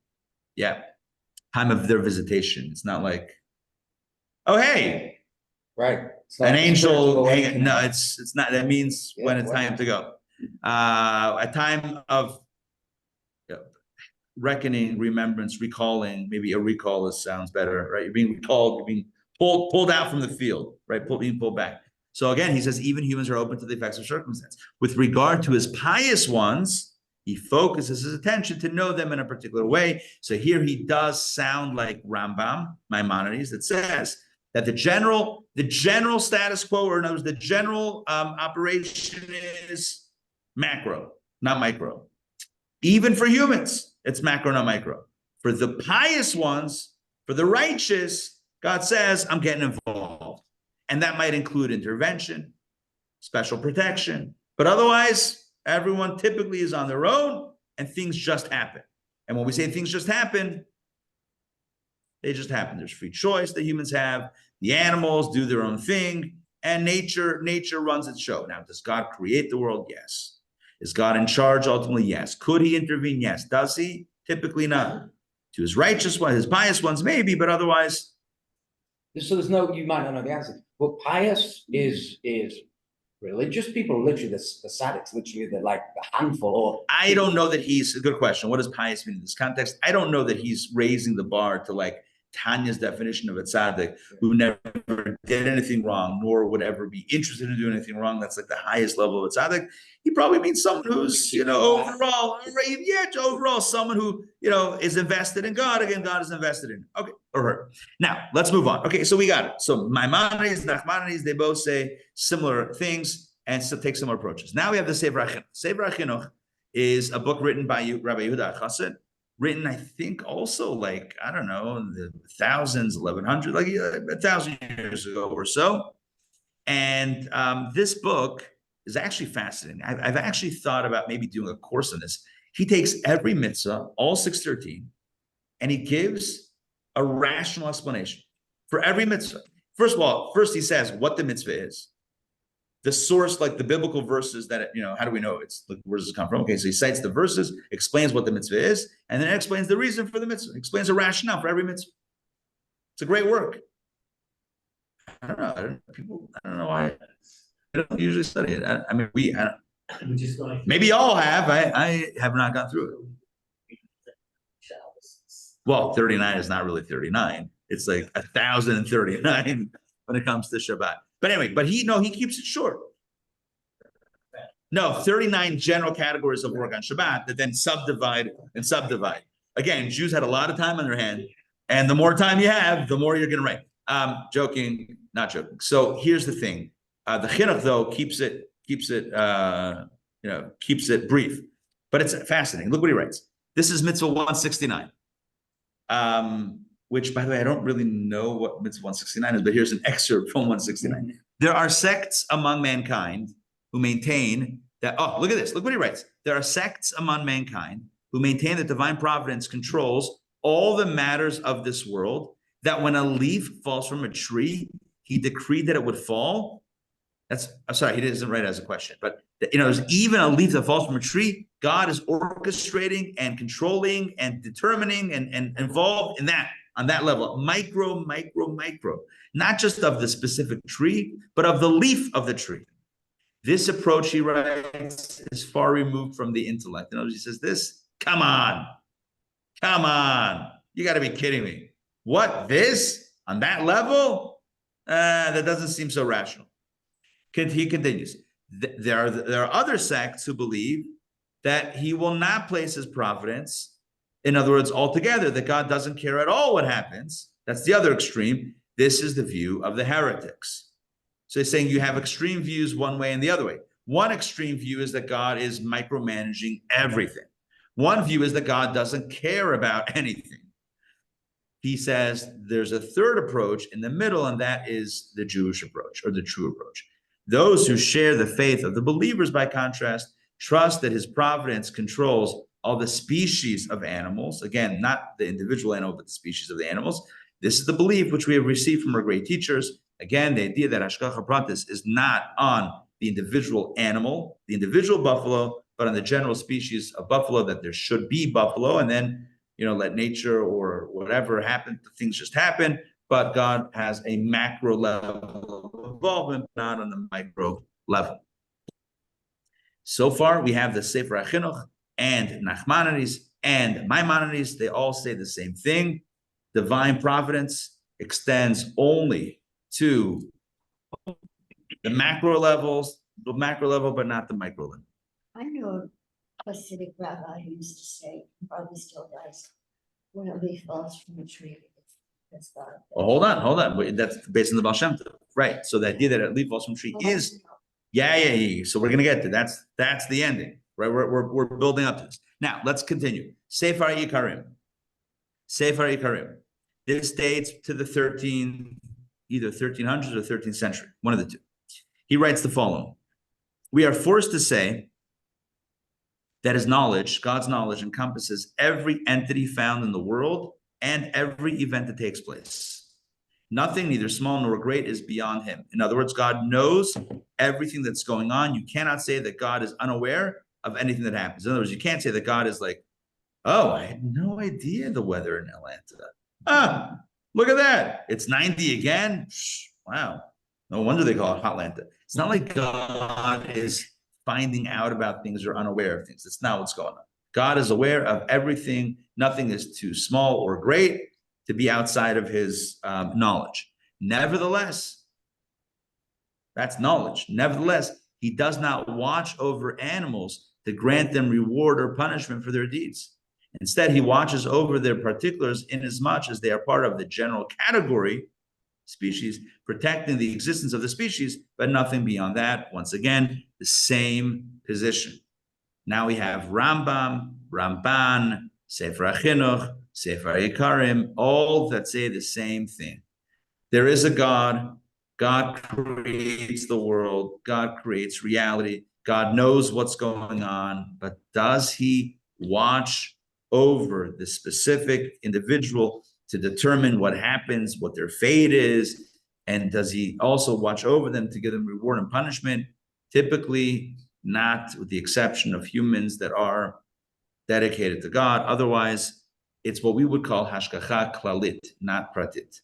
Yeah. Time of their visitation. It's not like, oh, hey. Right. An angel hanging. No, it's not. That means when it's time to go. A time of reckoning, remembrance, recalling. Maybe a recall sounds better, right? You're being recalled, you're being pulled out from the field, right? Being pulled back. So again, he says, even humans are open to the effects of circumstance. With regard to his pious ones, he focuses his attention to know them in a particular way. So here he does sound like Rambam, Maimonides, that says that the general status quo, or in other words, the general operation is macro, not micro. Even for humans, it's macro, not micro. For the pious ones, for the righteous, God says, I'm getting involved. And that might include intervention, special protection. But otherwise, everyone typically is on their own and things just happen. And when we say things just happen, they just happen. There's free choice that humans have. The animals do their own thing. And nature runs its show. Now, does God create the world? Yes. Is God in charge? Ultimately, yes. Could he intervene? Yes. Does he? Typically not. To his righteous ones, his pious ones, maybe, but otherwise, So there's no, you might not know the answer, but pious is religious people, literally the Chassidics, literally the handful. Or I don't know that he's a good question. What does pious mean in this context? I don't know that he's raising the bar to like Tanya's definition of a tzaddik, who never did anything wrong, nor would ever be interested in doing anything wrong. That's like the highest level of a tzaddik. He probably means someone who's, overall, someone who, is invested in God. Again, God is invested in, okay, or her. Now, let's move on. Okay, so we got it. So Maimonides, Nachmanides, they both say similar things and still take similar approaches. Now we have the Sefer HaChinuch. Sefer HaChinuch is a book written by Rabbi Yehuda Chassid, written, I think, also like, I don't know, in the thousands, 1100, like 1,000 years ago or so. And this book is actually fascinating. I've actually thought about maybe doing a course on this. He takes every mitzvah, all 613, and he gives a rational explanation for every mitzvah. First of all, he says what the mitzvah is. The source, like the biblical verses that, how do we know it's, like, where does it come from? Okay, so he cites the verses, explains what the mitzvah is, and then explains the reason for the mitzvah, explains the rationale for every mitzvah. It's a great work. I don't know. I don't know why I don't usually study it. I mean, maybe y'all have. I have not gone through it. Well, 39 is not really 39. It's like 1,039 when it comes to Shabbat. But anyway, he keeps it short. No, 39 general categories of work on Shabbat that then subdivide. Again, Jews had a lot of time on their hand, and the more time you have, the more you're going to write. Joking, not joking. So here's the thing: the chinuch though keeps it brief, but it's fascinating. Look what he writes. This is mitzvah 169. Which, by the way, I don't really know what mitzvah 169 is, but here's an excerpt from 169. There are sects among mankind who maintain that, look at this. Look what he writes. There are sects among mankind who maintain that divine providence controls all the matters of this world, that when a leaf falls from a tree, he decreed that it would fall. I'm sorry, he doesn't write it as a question, but there's even a leaf that falls from a tree, God is orchestrating and controlling and determining and involved in that. On that level, micro, not just of the specific tree, but of the leaf of the tree. This approach, he writes, is far removed from the intellect. In other words, he says this, come on, you got to be kidding me. What, this, on that level? That doesn't seem so rational. He continues, there are other sects who believe that he will not place his providence, in other words, altogether, that God doesn't care at all what happens. That's the other extreme. This is the view of the heretics. So he's saying you have extreme views one way and the other way. One extreme view is that God is micromanaging everything. One view is that God doesn't care about anything. He says there's a third approach in the middle, and that is the Jewish approach, or the true approach. Those who share the faith of the believers, by contrast, trust that his providence controls all the species of animals. Again, not the individual animal, but the species of the animals. This is the belief which we have received from our great teachers. Again, the idea that Hashgacha Pratis is not on the individual animal, the individual buffalo, but on the general species of buffalo, that there should be buffalo, and then, let nature or whatever happen, things just happen. But God has a macro level of involvement, not on the micro level. So far, we have the Sefer HaChinuch and Nachmanides and Maimonides. They all say the same thing. Divine providence extends only to the macro level, but not the micro level. I know a Chassidic rabbi who used to say, probably still does, when a leaf falls from a tree, it's God. Well, hold on. That's based on the Baal Shem Tov. Right. So the idea that a leaf falls from a tree is, yeah. So we're going to get to that's the ending, right? We're building up to this. Now, let's continue. Sefer Yikarim. This dates to the either 1300s or 13th century, one of the two. He writes the following. We are forced to say that his knowledge, God's knowledge, encompasses every entity found in the world and every event that takes place. Nothing, neither small nor great, is beyond him. In other words, God knows everything that's going on. You cannot say that God is unaware of anything that happens. In other words, you can't say that God is like, oh, I had no idea the weather in Atlanta. Look at that. It's 90 again. Wow. No wonder they call it Hotlanta. It's not like God is finding out about things or unaware of things. That's not what's going on. God is aware of everything. Nothing is too small or great to be outside of his knowledge. Nevertheless, that's knowledge. Nevertheless, he does not watch over animals to grant them reward or punishment for their deeds. Instead, he watches over their particulars inasmuch as they are part of the general category, species, protecting the existence of the species, but nothing beyond that. Once again, the same position. Now we have Rambam, Ramban, Sefer HaChinuch, Sefer Yikarim, all that say the same thing. There is a God. God creates the world. God creates reality. God knows what's going on, but does he watch over the specific individual to determine what happens, what their fate is? And does he also watch over them to give them reward and punishment? Typically not, with the exception of humans that are dedicated to God. Otherwise, it's what we would call Hashgacha klalit, not pratit.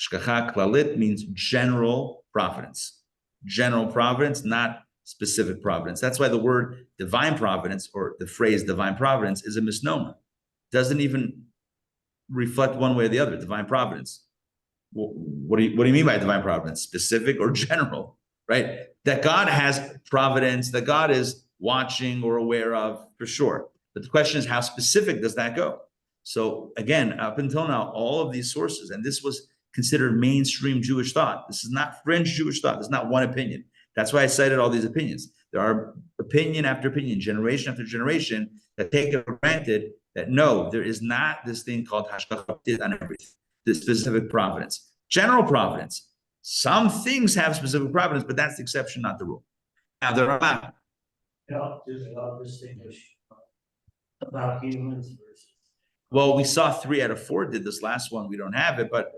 Hashgacha klalit means general providence. General providence, not specific providence. That's why the word divine providence, or the phrase divine providence, is a misnomer. It doesn't even reflect one way or the other. Divine providence. What do you mean by divine providence? Specific or general, right? That God has providence, that God is watching or aware of, for sure. But the question is, how specific does that go? So again, up until now, all of these sources, and this was considered mainstream Jewish thought. This is not fringe Jewish thought. This is not one opinion. That's why I cited all these opinions. There are opinion after opinion, generation after generation, that take it for granted that no, there is not this thing called Hashgacha on everything, this specific providence. General providence. Some things have specific providence, but that's the exception, not the rule. Now, there are I'll distinguish about humans versus. well, we saw 3 out of 4 did this last one. We don't have it, but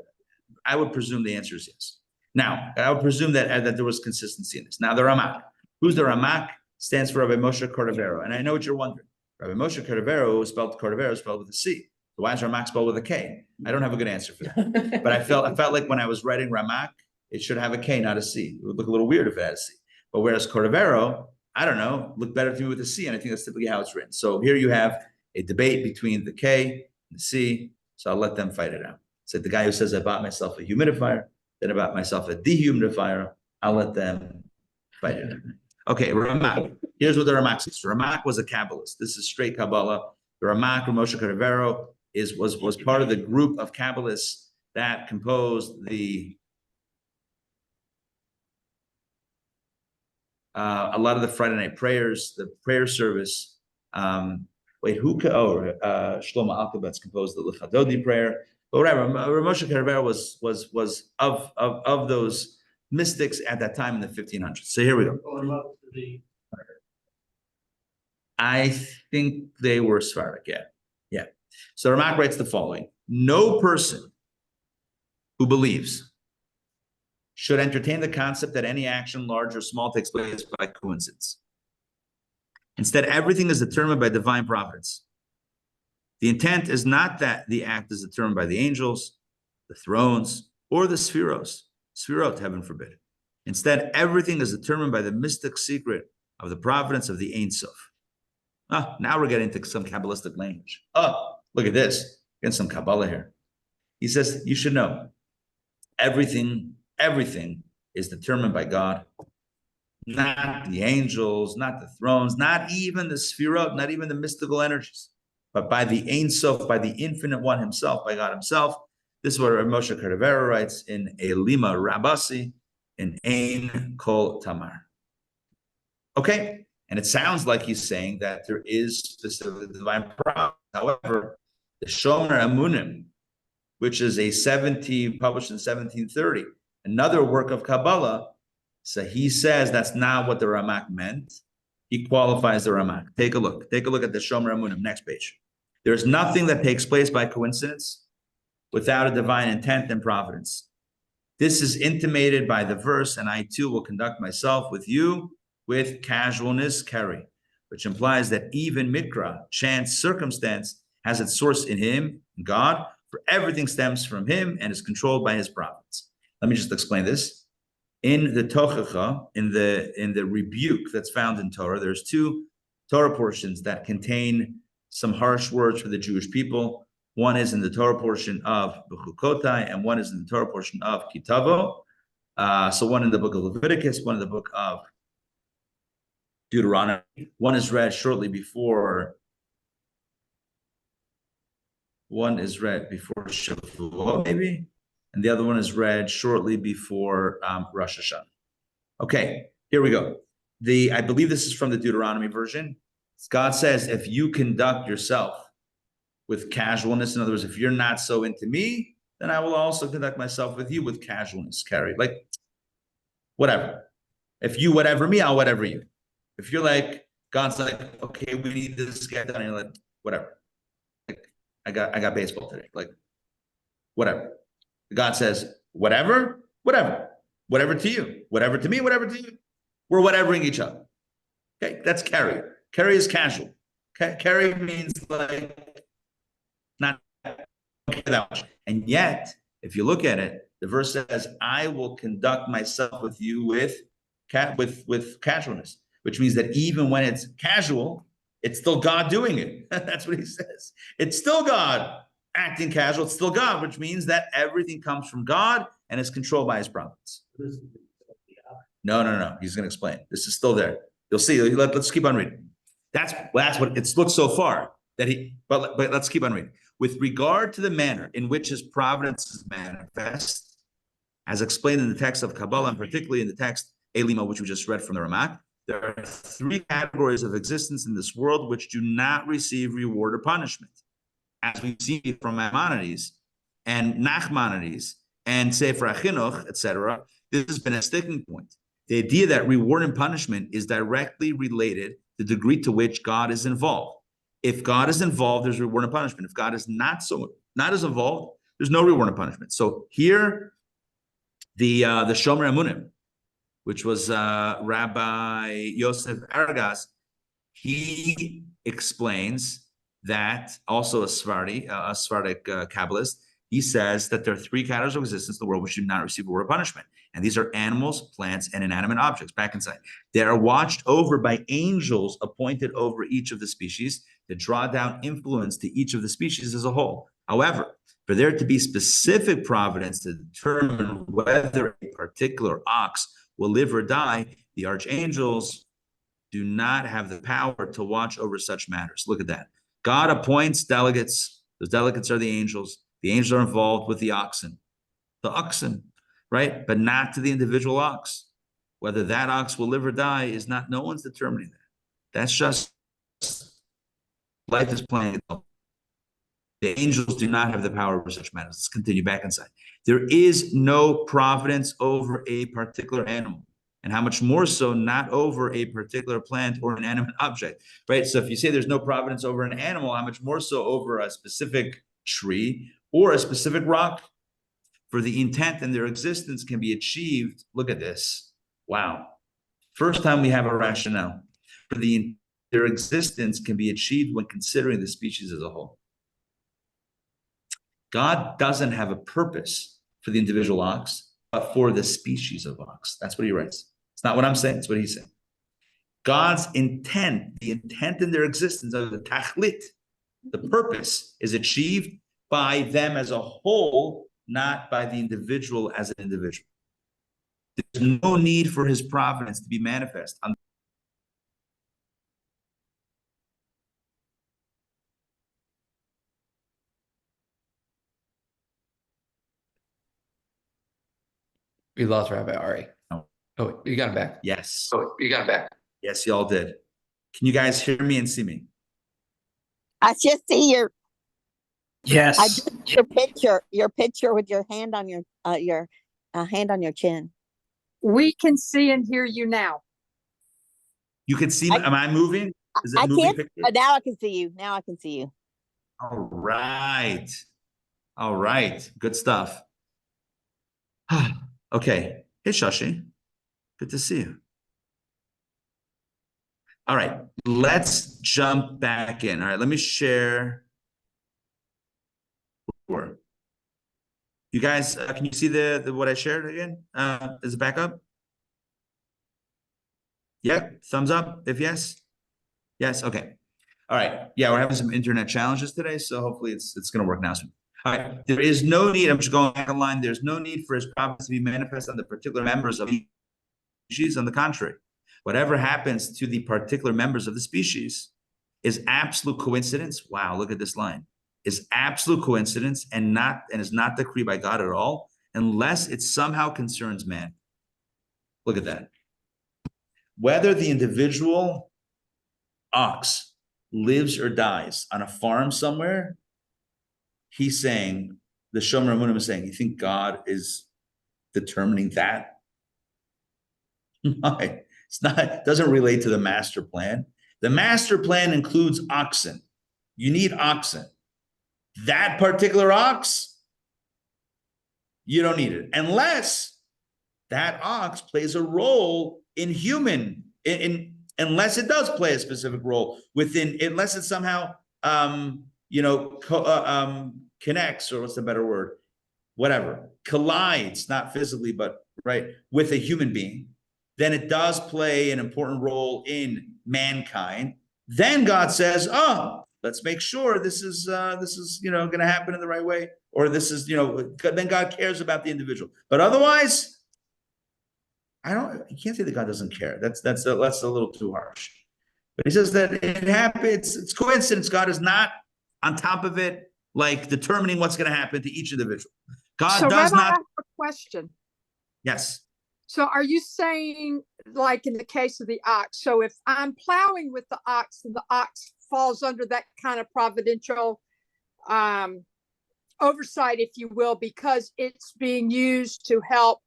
I would presume the answer is yes. Now, I would presume that there was consistency in this. Now, the Ramak. Who's the Ramak? Stands for Rabbi Moshe Cordovero. And I know what you're wondering. Rabbi Moshe Cordovero is spelled with a C. So why is Ramak spelled with a K? I don't have a good answer for that. But I felt like when I was writing Ramak, it should have a K, not a C. It would look a little weird if it had a C. But whereas Cordovero, I don't know, looked better to me with a C, and I think that's typically how it's written. So here you have a debate between the K and the C, so I'll let them fight it out. So the guy who says I bought myself a humidifier, then I bought myself a dehumidifier, I'll let them fight it out. Okay, Ramak. Here's what the Ramak says. Ramak was a Kabbalist. This is straight Kabbalah. The Ramak, Moshe Cordovero, was part of the group of Kabbalists that composed a lot of the Friday night prayers, the prayer service. Shlomo Alkabetz composed the L'chadodi prayer. But whatever, Moshe Cordovero was of those mystics at that time in the 1500s. So here we go. I think they were Sephardic, yeah. So Ramak writes the following: no person who believes should entertain the concept that any action, large or small, takes place by coincidence. Instead, everything is determined by divine providence. The intent is not that the act is determined by the angels, the thrones, or the sphirot, heaven forbid. Instead, everything is determined by the mystic secret of the providence of the Ein Sof. Now we're getting into some Kabbalistic language. Look at this. Getting some Kabbalah here. He says, you should know, everything is determined by God. Not the angels, not the thrones, not even the sphirot, not even the mystical energies, but by the Ein Sof, by the infinite one himself, by God himself. This is what Moshe Cordovero writes in Elima Rabasi, in Ein Kol Tamar. Okay, and it sounds like he's saying that there is specific divine providence. However, the Shomer Amunim, which is published in 1730, another work of Kabbalah, so he says that's not what the Ramak meant. He qualifies the Ramak. Take a look at the Shomer Amunim, next page. There's nothing that takes place by coincidence without a divine intent and providence. This is intimated by the verse, and I too will conduct myself with you with casualness, Keri, which implies that even Mikra, chance, circumstance, has its source in him, God, for everything stems from him and is controlled by his providence. Let me just explain this. In the Tochacha, in the rebuke that's found in Torah, there's two Torah portions that contain some harsh words for the Jewish people. One is in the Torah portion of Bechukotai, and one is in the Torah portion of Kitavo. So one in the book of Leviticus, one in the book of Deuteronomy. One is read shortly before. One is read before Shavuot, maybe, and the other one is read shortly before Rosh Hashanah. Okay, here we go. I believe this is from the Deuteronomy version. God says, if you conduct yourself with casualness, in other words, if you're not so into me, then I will also conduct myself with you with casualness, carry. Like, whatever. If you whatever me, I'll whatever you. If you're like, God's like, okay, we need this get done, and you're like, whatever. Like, I got baseball today. Like, whatever. God says, whatever to you, whatever to me, whatever to you. We're whatevering each other. Okay, that's carry. Carry is casual. Okay? Carry means like not that much. And yet, if you look at it, the verse says, I will conduct myself with you with casualness, which means that even when it's casual, it's still God doing it. That's what he says. It's still God acting casual. It's still God, which means that everything comes from God and is controlled by his providence. No. He's going to explain. This is still there. You'll see. Let's keep on reading. That's what it's looked so far that but let's keep on reading. With regard to the manner in which his providence is manifest, as explained in the text of Kabbalah, and particularly in the text Elima, which we just read from the Ramak, there are three categories of existence in this world which do not receive reward or punishment. As we see from Maimonides and Nachmanides and Sefer HaChinuch, etc., this has been a sticking point. The idea that reward and punishment is directly related to the degree to which God is involved. If God is involved, there's reward and punishment. If God is not as involved, there's no reward and punishment. So here, the Shomer Emunim, which was Rabbi Yosef Aragas, he explains that, also a Sephardic Kabbalist, he says that there are three categories of existence in the world which do not receive reward or punishment. And these are animals, plants, and inanimate objects. Back inside. They are watched over by angels appointed over each of the species to draw down influence to each of the species as a whole. However, for there to be specific providence to determine whether a particular ox will live or die, the archangels do not have the power to watch over such matters. Look at that. God appoints delegates. Those delegates are the angels. The angels are involved with the oxen, right? But not to the individual ox. Whether that ox will live or die is not, no one's determining that. That's just, life is playing. The angels do not have the power over such matters. Let's continue back inside. There is no providence over a particular animal. And how much more so not over a particular plant or an inanimate object, right? So if you say there's no providence over an animal, how much more so over a specific tree or a specific rock? For the intent and their existence can be achieved. Look at this. Wow. First time we have a rationale. For their existence can be achieved when considering the species as a whole. God doesn't have a purpose for the individual ox, but for the species of ox. That's what he writes. It's not what I'm saying. It's what he's saying. God's intent, the intent in their existence of the tachlit, the purpose, is achieved by them as a whole, not by the individual as an individual. There's no need for his providence to be manifest. We lost Rabbi Ari. Oh, you got him back. Yes. Yes, y'all did. Can you guys hear me and see me? I just see Yes. your picture with your hand on your hand on your chin. We can see and hear you now. You can see me. Am I moving? Is it I moving can't. picture? Now I can see you. Now I can see you. All right. All right. Good stuff. Okay. Hey, Shashi. Good to see you. All right. Let's jump back in. All right. Let me share. You guys, can you see the what I shared again? Is it back up? Yeah, thumbs up if yes. Yes, okay. All right. Yeah, we're having some internet challenges today, so hopefully it's gonna work now soon. All right, there is no need, I'm just going back in line, there's no need for his prophets to be manifest on the particular members of each species. On the contrary, whatever happens to the particular members of the species is absolute coincidence. Wow, look at this line. Is absolute coincidence and is not decreed by God at all, unless it somehow concerns man. Look at that. Whether the individual ox lives or dies on a farm somewhere, he's saying, the Shomer Amunim is saying, you think God is determining that? It's not, it doesn't relate to the master plan. The master plan includes oxen. You need oxen. That particular ox, you don't need it, unless that ox plays a role in human, unless it does play a specific role within, unless it somehow, connects, or what's the better word? Whatever, collides, not physically, but right, with a human being, then it does play an important role in mankind. Then God says, oh, let's make sure this is going to happen in the right way, or this is, then God cares about the individual. But otherwise, you can't say that God doesn't care. That's a little too harsh. But he says that it happens, it's coincidence. God is not on top of it, like determining what's going to happen to each individual. God So does Rabbi, not. I have a question. Yes. So are you saying, like in the case of the ox, so if I'm plowing with the ox and the ox falls under that kind of providential oversight, if you will, because it's being used to help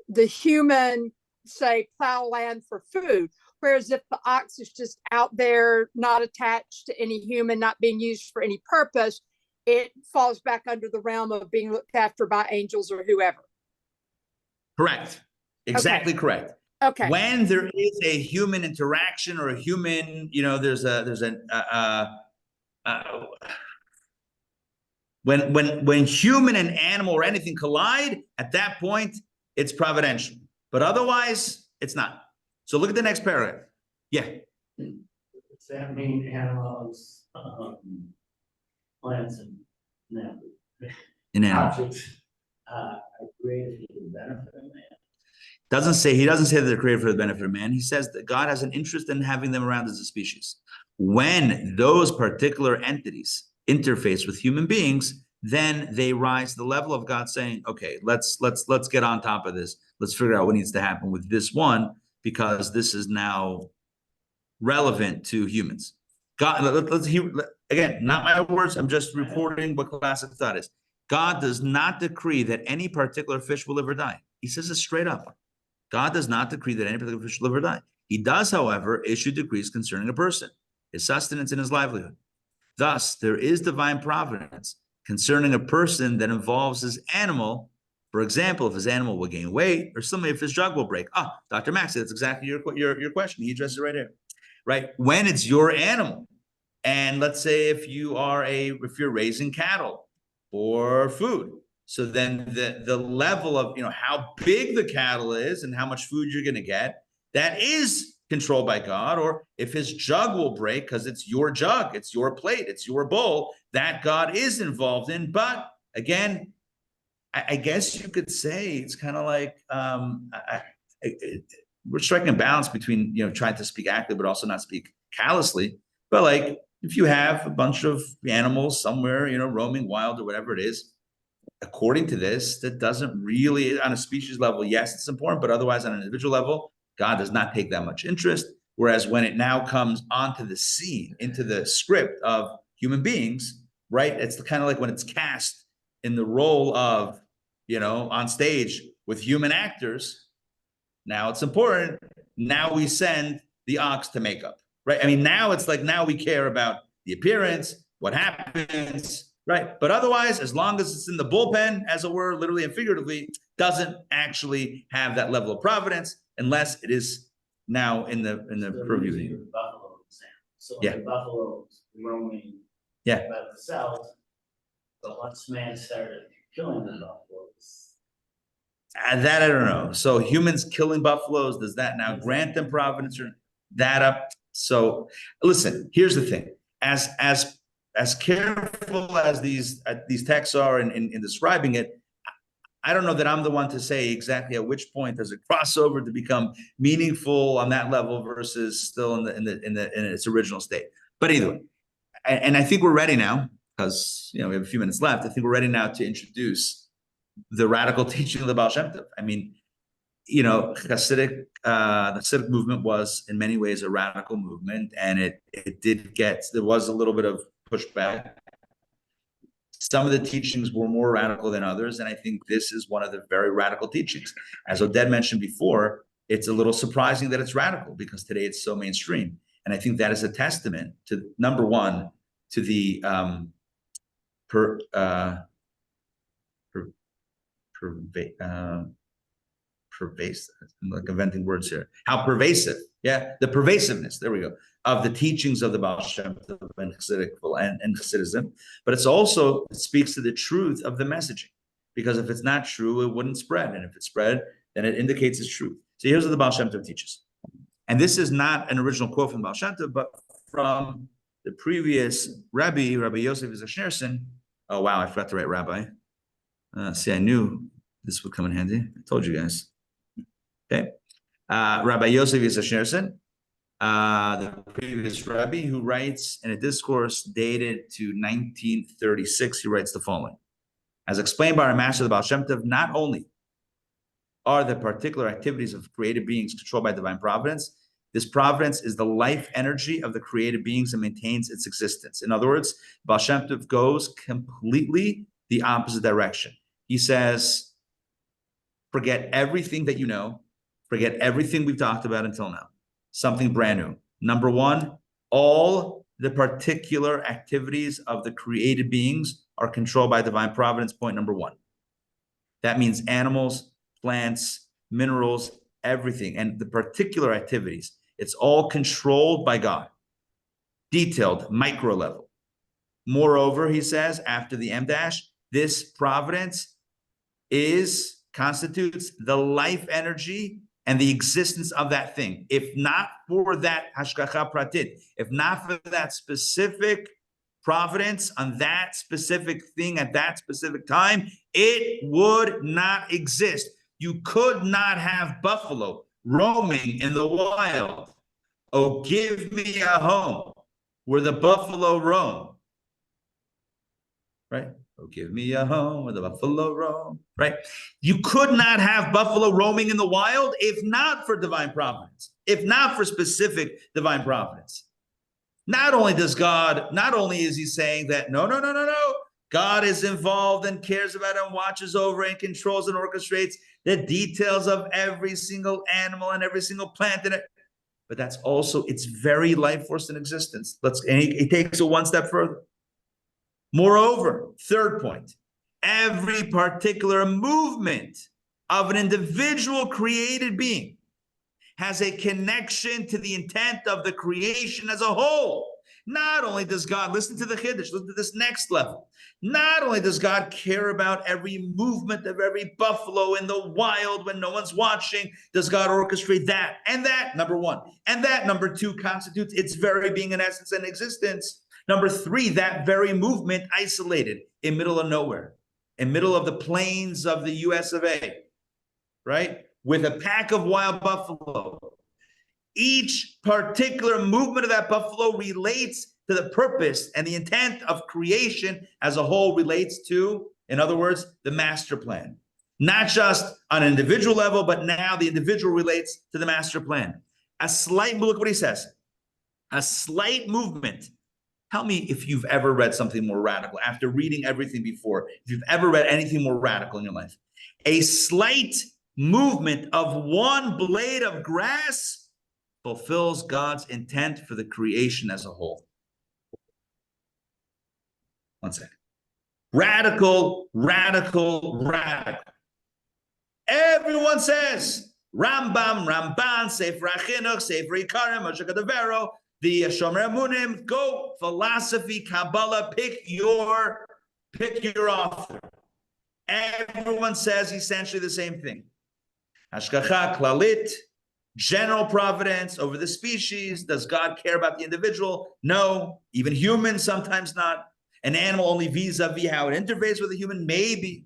the human, say, plow land for food, whereas if the ox is just out there, not attached to any human, not being used for any purpose, it falls back under the realm of being looked after by angels or whoever. Correct. Exactly. Okay. Correct. Okay. When there is a human interaction or a human, when human and animal or anything collide, at that point, it's providential. But otherwise, it's not. So look at the next paragraph. Yeah. Does that mean animals, plants, and objects are created for the benefit of man? He doesn't say that they're created for the benefit of man. He says that God has an interest in having them around as a species. When those particular entities interface with human beings, then they rise to the level of God saying, okay, let's get on top of this. Let's figure out what needs to happen with this one, because this is now relevant to humans. God, let's hear again, not my words. I'm just reporting what classic thought is. God does not decree that any particular fish will live or die. He says it straight up. God does not decree that any particular fish will live or die. He does, however, issue decrees concerning a person, his sustenance, and his livelihood. Thus, there is divine providence concerning a person that involves his animal. For example, if his animal will gain weight, or somebody if his jug will break. Dr. Maxey, that's exactly your question. He addresses it right here. Right? When it's your animal, and let's say if you're raising cattle for food, so then the level of how big the cattle is and how much food you're going to get, that is controlled by God. Or if his jug will break because it's your jug, it's your plate, it's your bowl, that God is involved in. But again, I guess you could say it's kind of like we're striking a balance between trying to speak accurately but also not speak callously. But like if you have a bunch of animals somewhere, roaming wild or whatever it is, according to this, that doesn't really, on a species level, yes, it's important, but otherwise on an individual level, God does not take that much interest. Whereas when it now comes onto the scene, into the script of human beings, right? It's kind of like when it's cast in the role of, on stage with human actors. Now it's important. Now we send the ox to makeup, right? I mean, now it's like, now we care about the appearance, what happens, right? But otherwise, as long as it's in the bullpen, as it were, literally and figuratively, doesn't actually have that level of providence unless it is now in the purview. The buffalo example. So Yeah. the buffaloes roaming by themselves, but once man started killing the buffalo, And that I don't know. So humans killing buffaloes, does that now grant them providence or that up? So listen, here's the thing. As careful as these texts are in describing it, I don't know that I'm the one to say exactly at which point does it cross over to become meaningful on that level versus still in its original state. But either way, and I think we're ready now because we have a few minutes left. I think we're ready now to introduce the radical teaching of the Baal Shem Tov. I mean, Chassidic, the Chassidic movement was in many ways a radical movement, and there was a little bit of pushback. Some of the teachings were more radical than others, and I think this is one of the very radical teachings. As Oded mentioned before, it's a little surprising that it's radical because today it's so mainstream. And I think that is a testament to, number one, to the pervasive, I'm like inventing words here. How pervasive, the pervasiveness, there we go, of the teachings of the Baal Shem Tov and Chassidism, but it speaks to the truth of the messaging, because if it's not true, it wouldn't spread, and if it spread, then it indicates its truth. So here's what the Baal Shem Tov teaches, and this is not an original quote from the Baal Shem Tov, but from the previous Rabbi Yosef Zashnerson. Oh wow, I forgot to write Rabbi. See, I knew this would come in handy. I told you guys. Okay, Rabbi Yosef Zashnerson, the previous Rabbi, who writes in a discourse dated to 1936, he writes the following: as explained by our master, the Baal Shem Tov, not only are the particular activities of created beings controlled by divine providence, this providence is the life energy of the created beings and maintains its existence. In other words, Baal Shem Tov goes completely the opposite direction. He says, forget everything that you know, forget everything we've talked about until now. Something brand new. Number one, all the particular activities of the created beings are controlled by divine providence. Point number one. That means animals, plants, minerals, everything. And the particular activities, it's all controlled by God. Detailed, micro level. Moreover, he says, after the M dash, this providence constitutes the life energy and the existence of that thing. If not for that Hashgacha Pratis, if not for that specific providence on that specific thing at that specific time, it would not exist. You could not have buffalo roaming in the wild. Oh, give me a home where the buffalo roam. Right? Oh, give me a home where the buffalo roam. Right? You could not have buffalo roaming in the wild if not for divine providence, if not for specific divine providence. Not only is he saying that, no, God is involved and cares about and watches over and controls and orchestrates the details of every single animal and every single plant in it. But that's also its very life force in existence. And he takes it one step further. Moreover, third point, every particular movement of an individual created being has a connection to the intent of the creation as a whole. Not only does God, listen to the Chiddush, listen to this next level. Not only does God care about every movement of every buffalo in the wild when no one's watching, does God orchestrate that and that, number one. And that, number two, constitutes its very being in essence and existence. Number three, that very movement isolated in middle of nowhere, in middle of the plains of the US of A, right? With a pack of wild buffalo. Each particular movement of that buffalo relates to the purpose and the intent of creation as a whole relates to, in other words, the master plan. Not just on an individual level, but now the individual relates to the master plan. Look what he says. A slight movement. Tell me if you've ever read something more radical after reading everything before. If you've ever read anything more radical in your life. A slight movement of one blade of grass fulfills God's intent for the creation as a whole. One second. Radical. Everyone says, Ramban, Sefer HaChinuch, Sefer Ikarim, Moshe Kadavero, the Shomer Amunim, go, philosophy, Kabbalah, pick your author. Everyone says essentially the same thing. Hashgacha klalit, general providence over the species. Does God care about the individual? No. Even humans, sometimes not. An animal only vis-a-vis how it interfaces with a human, maybe.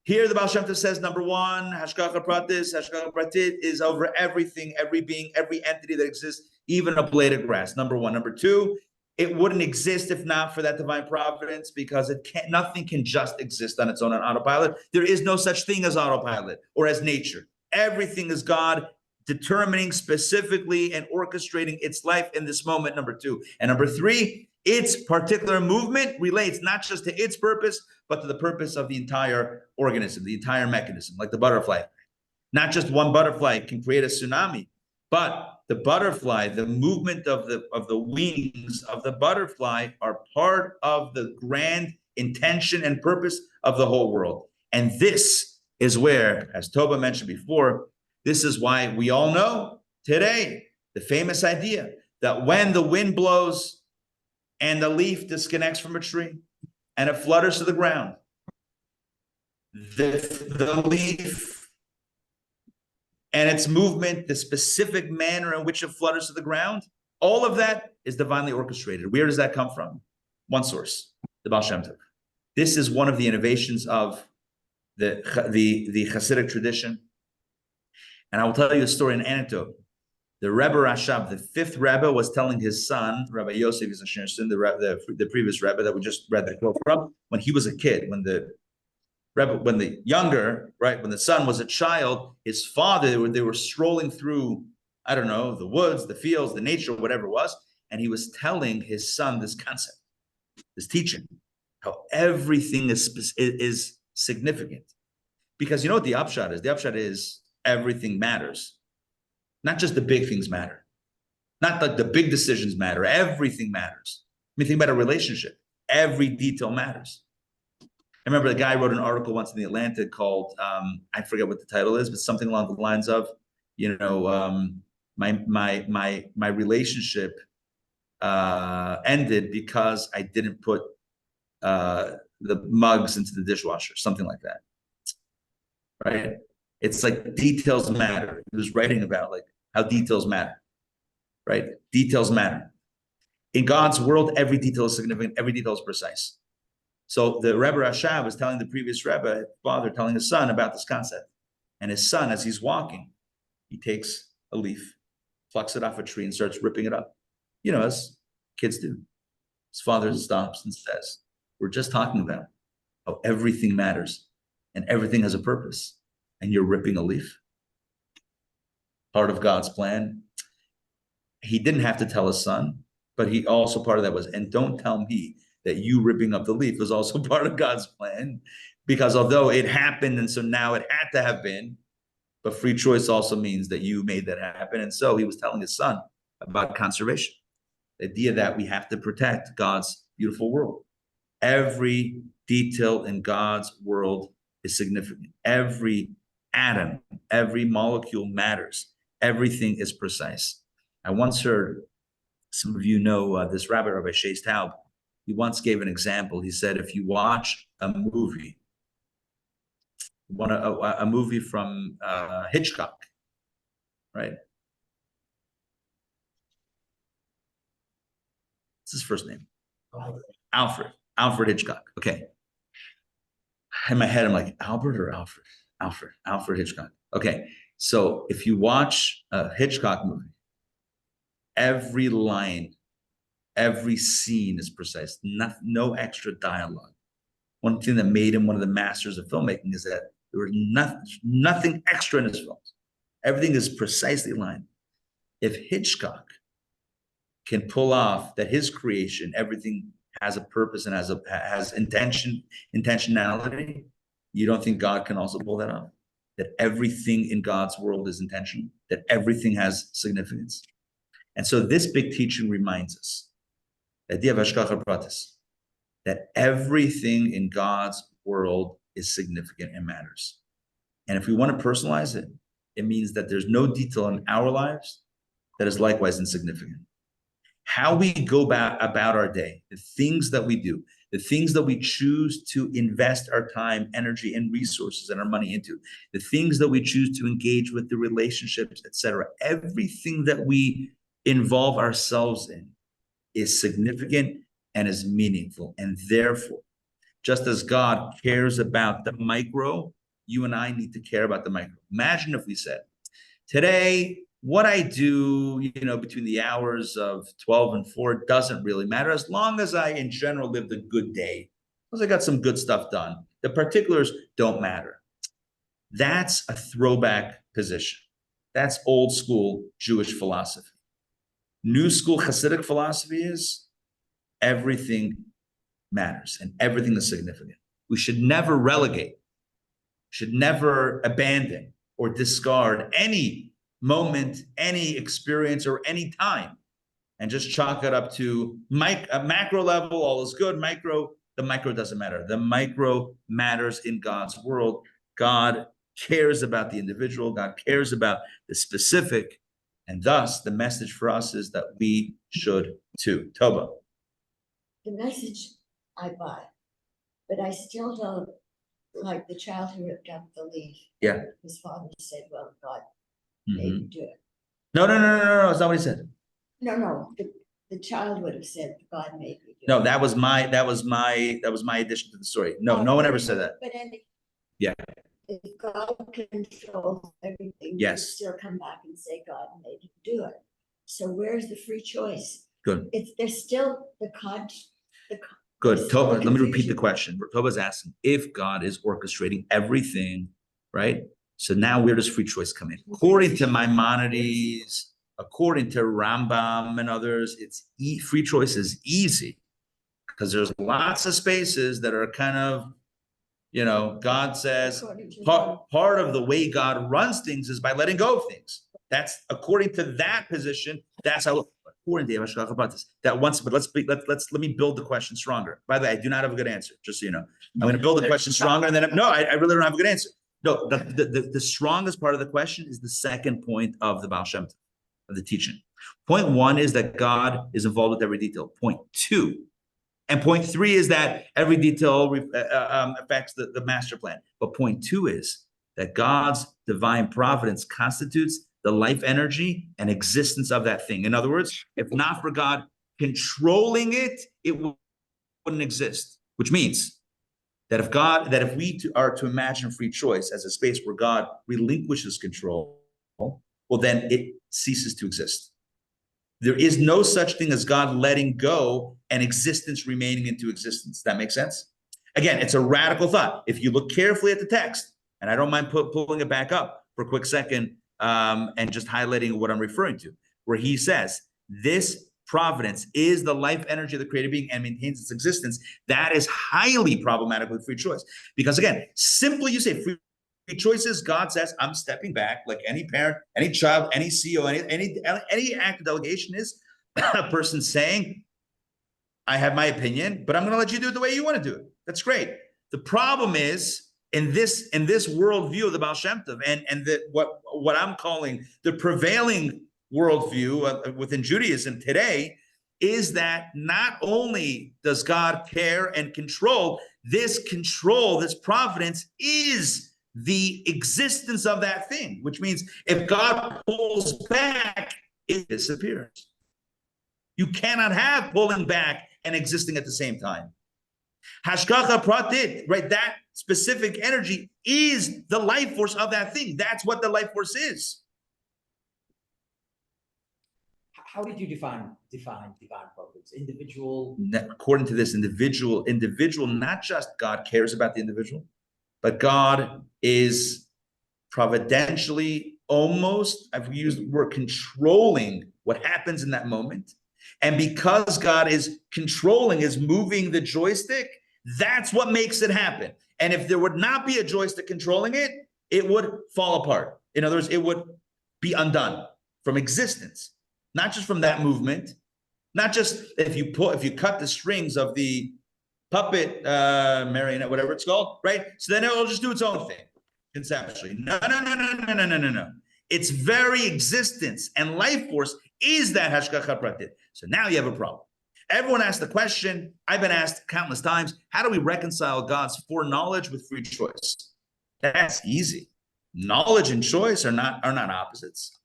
Here, the Baal Shem Tov says, number one, Hashgacha Pratis, Hashgacha Pratit is over everything, every being, every entity that exists, even a blade of grass. Number one. Number two, it wouldn't exist if not for that divine providence, because nothing can just exist on its own on autopilot. There is no such thing as autopilot or as nature. Everything is God determining specifically and orchestrating its life in this moment, number two. And number three, its particular movement relates not just to its purpose, but to the purpose of the entire organism, the entire mechanism, like the butterfly. Not just one butterfly can create a tsunami, but the butterfly, the movement of the wings of the butterfly are part of the grand intention and purpose of the whole world. And this is where, as Toba mentioned before, this is why we all know today the famous idea that when the wind blows and the leaf disconnects from a tree and it flutters to the ground, the leaf and its movement, the specific manner in which it flutters to the ground, all of that is divinely orchestrated. Where does that come from? One source, the Baal Shem Tov. This is one of the innovations of the Chassidic tradition. And I will tell you a story, an anecdote. The Rebbe Rashab, the fifth Rebbe, was telling his son, Rabbi Yosef Yisrael, the previous Rebbe that we just read the quote from, when he was a kid, when the son was a child, his father, they were strolling through, I don't know, the woods, the fields, the nature, whatever it was, and he was telling his son this concept, this teaching, how everything is significant. Because you know what the upshot is? The upshot is everything matters. Not just the big things matter. Not like the big decisions matter. Everything matters. I mean, think about a relationship. Every detail matters. I remember the guy wrote an article once in the Atlantic called, I forget what the title is, but something along the lines of, my relationship ended because I didn't put the mugs into the dishwasher, something like that. Right? It's like details matter. He was writing about like how details matter, right? Details matter. In God's world, every detail is significant. Every detail is precise. So the Rebbe Rashab was telling the previous Rebbe, father, telling his son about this concept. And his son, as he's walking, he takes a leaf, plucks it off a tree and starts ripping it up. You know, as kids do. His father stops and says, we're just talking about how everything matters and everything has a purpose. And you're ripping a leaf. Part of God's plan. He didn't have to tell his son, but he also, part of that was, and don't tell me that you ripping up the leaf was also part of God's plan, because although it happened and so now it had to have been, but free choice also means that you made that happen. And so he was telling his son about conservation, the idea that we have to protect God's beautiful world. Every detail in God's world is significant. Every atom, every molecule matters. Everything is precise. I once heard, some of you know this rabbi, Rabbi Shais Taub. He once gave an example. He said, if you watch a movie, a movie from Hitchcock, right? What's his first name? Alfred Hitchcock. Okay. In my head, I'm like, Albert or Alfred? Alfred Hitchcock. Okay. So if you watch a Hitchcock movie, every line, every scene is precise. No extra dialogue. One thing that made him one of the masters of filmmaking is that there was nothing extra in his films. Everything is precisely aligned. If Hitchcock can pull off that his creation, everything has a purpose and has intentionality, you don't think God can also pull that off? That everything in God's world is intentional, that everything has significance. And so this big teaching reminds us, the idea of Hashgacha Pratis, that everything in God's world is significant and matters. And if we want to personalize it, it means that there's no detail in our lives that is likewise insignificant. how we go about our day, the things that we do, the things that we choose to invest our time, energy, and resources and our money into, the things that we choose to engage with, the relationships, etc. Everything that we involve ourselves in is significant and is meaningful. And therefore, just as God cares about the micro, you and I need to care about the micro. Imagine if we said, today, what I do, between the hours of 12 and 4 doesn't really matter, as long as I, in general, lived a good day, as I got some good stuff done. The particulars don't matter. That's a throwback position. That's old school Jewish philosophy. New school Chassidic philosophy is everything matters and everything is significant. We should never relegate, should never abandon or discard any moment, any experience, or any time, and just chalk it up to a macro level. All is good. The micro doesn't matter. The micro matters in God's world. God cares about the individual. God cares about the specific, and thus the message for us is that we should too. Toba. The message I buy, but I still don't like the child who ripped up the leaf. Yeah. His father said, well, God made you do it. No. That's not what he said. No. The child would have said, God made you do it. No, that was my addition to the story. No, no one ever said that. But anyway. Yeah. If God controls everything, Yes. you still come back and say, God made you do it. So where's the free choice? Good. There's still the Good. Toba, let me repeat the confusion. question. Toba's asking if God is orchestrating everything, right? So now where does free choice come in? According to Maimonides, according to Rambam and others, free choice is easy because there's lots of spaces that are kind of, God says part of the way God runs things is by letting go of things. That's according to that position. That's how. According to Hashgacha Pratis, that once, but let me build the question stronger. By the way, I do not have a good answer, just so you know. I'm going to build the question stronger, and then I really don't have a good answer. No, the strongest part of the question is the second point of the Baal Shem Tov, of the teaching. Point 1 is that God is involved with every detail. Point 2, and point 3 is that every detail affects the master plan. But point 2 is that God's divine providence constitutes the life energy and existence of that thing. In other words, if not for God controlling it, it wouldn't exist. Which means that if we are to imagine free choice as a space where God relinquishes control, well, then it ceases to exist. There is no such thing as God letting go and existence remaining into existence. That makes sense? Again, it's a radical thought. If you look carefully at the text, and I don't mind pulling it back up for a quick second, and just highlighting what I'm referring to, where he says, this providence is the life energy of the created being and maintains its existence. That is highly problematic with free choice. Because again, simply you say free choices, God says, I'm stepping back, like any parent, any child, any CEO, any act of delegation is a person saying, I have my opinion, but I'm going to let you do it the way you want to do it. That's great. The problem is, in this worldview of the Baal Shem Tov and what I'm calling the prevailing worldview within Judaism today, is that not only does God care and control, this providence is the existence of that thing, which means if God pulls back, it disappears. You cannot have pulling back and existing at the same time. Hashgacha Pratis, right? That specific energy is the life force of that thing. That's what the life force is. How did you define divine providence? Individual? According to this, individual, not just God cares about the individual, but God is providentially almost, I've used the word controlling what happens in that moment. And because God is controlling, is moving the joystick, that's what makes it happen. And if there would not be a joystick controlling it, it would fall apart. In other words, it would be undone from existence, not just from that movement, not just if you cut the strings of the puppet, marionette, whatever it's called, right? So then it'll just do its own thing, conceptually. No. Its very existence and life force is that Hashgacha Pratis. So now you have a problem. Everyone asked the question, I've been asked countless times, how do we reconcile God's foreknowledge with free choice? That's easy. Knowledge and choice are not opposites.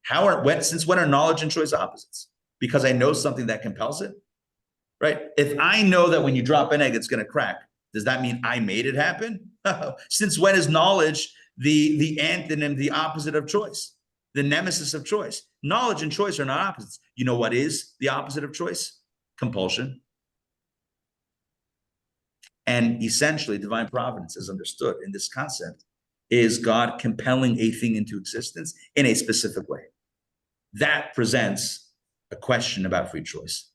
Since when are knowledge and choice opposites? Because I know something that compels it, right? If I know that when you drop an egg, it's going to crack, does that mean I made it happen? Since when is knowledge the antonym, the opposite of choice, the nemesis of choice? Knowledge and choice are not opposites. You know what is the opposite of choice? Compulsion. And essentially, divine providence, as understood in this concept, is God compelling a thing into existence in a specific way. That presents a question about free choice.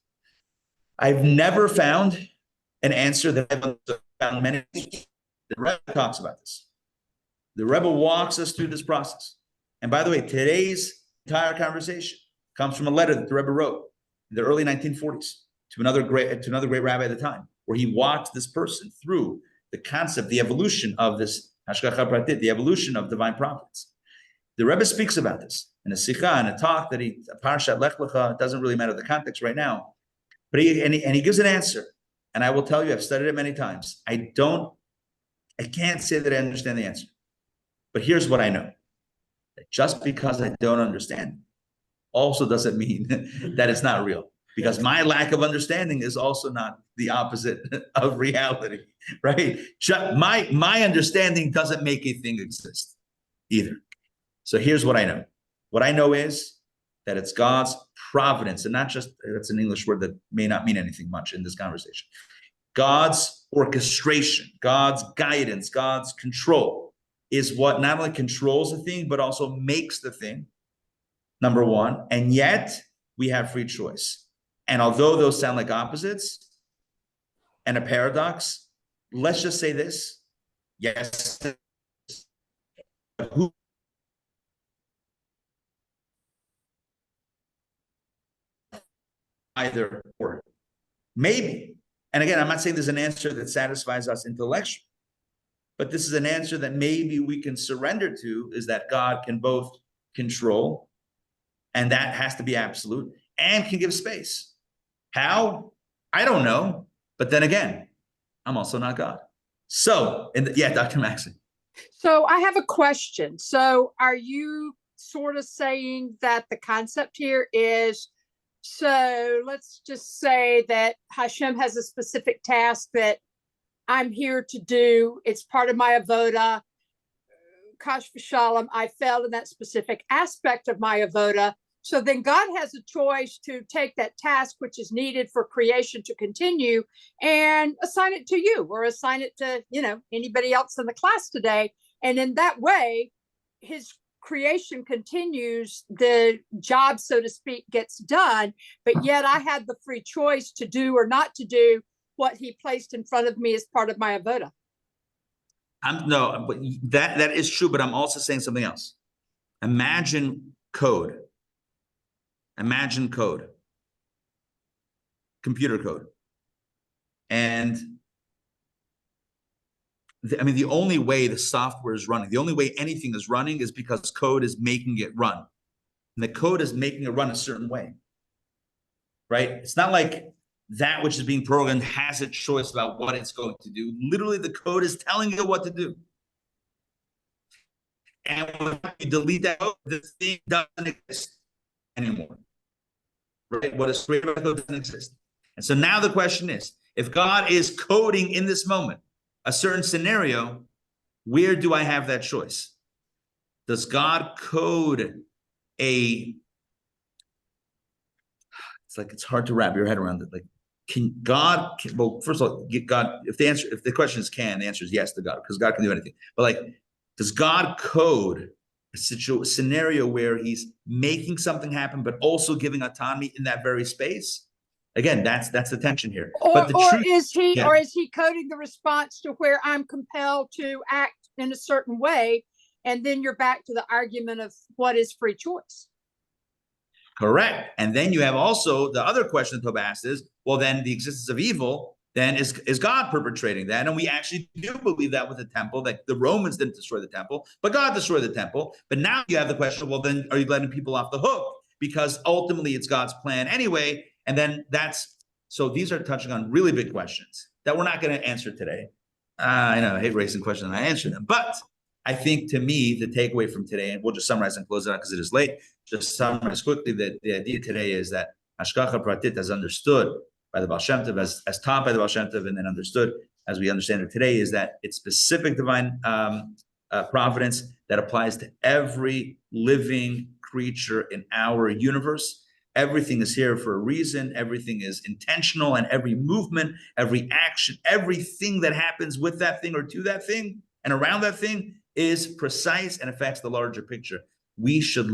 I've never found an answer that I've found many. The Rebbe talks about this. The Rebbe walks us through this process. And by the way, today's entire conversation comes from a letter that the Rebbe wrote in the early 1940s to another great rabbi at the time, where he walked this person through the concept, the evolution of this Hashgacha Pratis, the evolution of divine providence. The Rebbe speaks about this in a sikha, in a talk that a Parshat Lech Lecha. It doesn't really matter the context right now, but he gives an answer. And I will tell you, I've studied it many times. I can't say that I understand the answer, but here's what I know. That just because I don't understand also doesn't mean that it's not real, because my lack of understanding is also not the opposite of reality, right? My understanding doesn't make a thing exist either. So here's what I know. What I know is that it's God's providence, and not just, that's an English word that may not mean anything much in this conversation. God's orchestration, God's guidance, God's control is what not only controls the thing, but also makes the thing, number one. And yet we have free choice. And although those sound like opposites and a paradox, let's just say this. Yes. Who either or? Maybe. And again, I'm not saying there's an answer that satisfies us intellectually, but this is an answer that maybe we can surrender to, is that God can both control, and that has to be absolute, and can give space. How? I don't know. But then again, I'm also not God. So, Dr. Maxey. So I have a question. So are you sort of saying that the concept here is, so let's just say that Hashem has a specific task that I'm here to do. It's part of my avoda. Kash v'shalom, I failed in that specific aspect of my avoda. So then God has a choice to take that task, which is needed for creation to continue, and assign it to you, or assign it to, anybody else in the class today. And in that way, his creation continues, the job, so to speak, gets done. But yet I had the free choice to do or not to do what he placed in front of me as part of my avoda. No, but that is true, but I'm also saying something else. Imagine code. Imagine code. Computer code. And the only way the software is running, the only way anything is running is because code is making it run. And the code is making it run a certain way, right? It's not like that which is being programmed has a choice about what it's going to do. Literally, the code is telling you what to do. And when you delete that code, the thing doesn't exist anymore. Right? What is created by code doesn't exist. And so now the question is, if God is coding in this moment a certain scenario, where do I have that choice? Does God code it's it's hard to wrap your head around it. Well, first of all, God, if the question is can, the answer is yes to God, because God can do anything. But does God code a scenario where he's making something happen, but also giving autonomy in that very space? Again, that's the tension here. Is he coding the response to where I'm compelled to act in a certain way? And then you're back to the argument of what is free choice. Correct. And then you have also the other question that Tob asked is, well, then the existence of evil, then is God perpetrating that? And we actually do believe that with the temple, that the Romans didn't destroy the temple, but God destroyed the temple. But now you have the question, well, then are you letting people off the hook because ultimately it's God's plan anyway. And then so these are touching on really big questions that we're not going to answer today. I know I hate raising questions and I answer them, but I think to me, the takeaway from today, and we'll just summarize and close it out because it is late, just summarize quickly that the idea today is that Hashgacha Pratis, as understood by the Baal Shem Tov, as taught by the Baal Shem Tov, and then understood as we understand it today, is that it's specific divine providence that applies to every living creature in our universe. Everything is here for a reason. Everything is intentional, and every movement, every action, everything that happens with that thing or to that thing and around that thing is precise and affects the larger picture. We should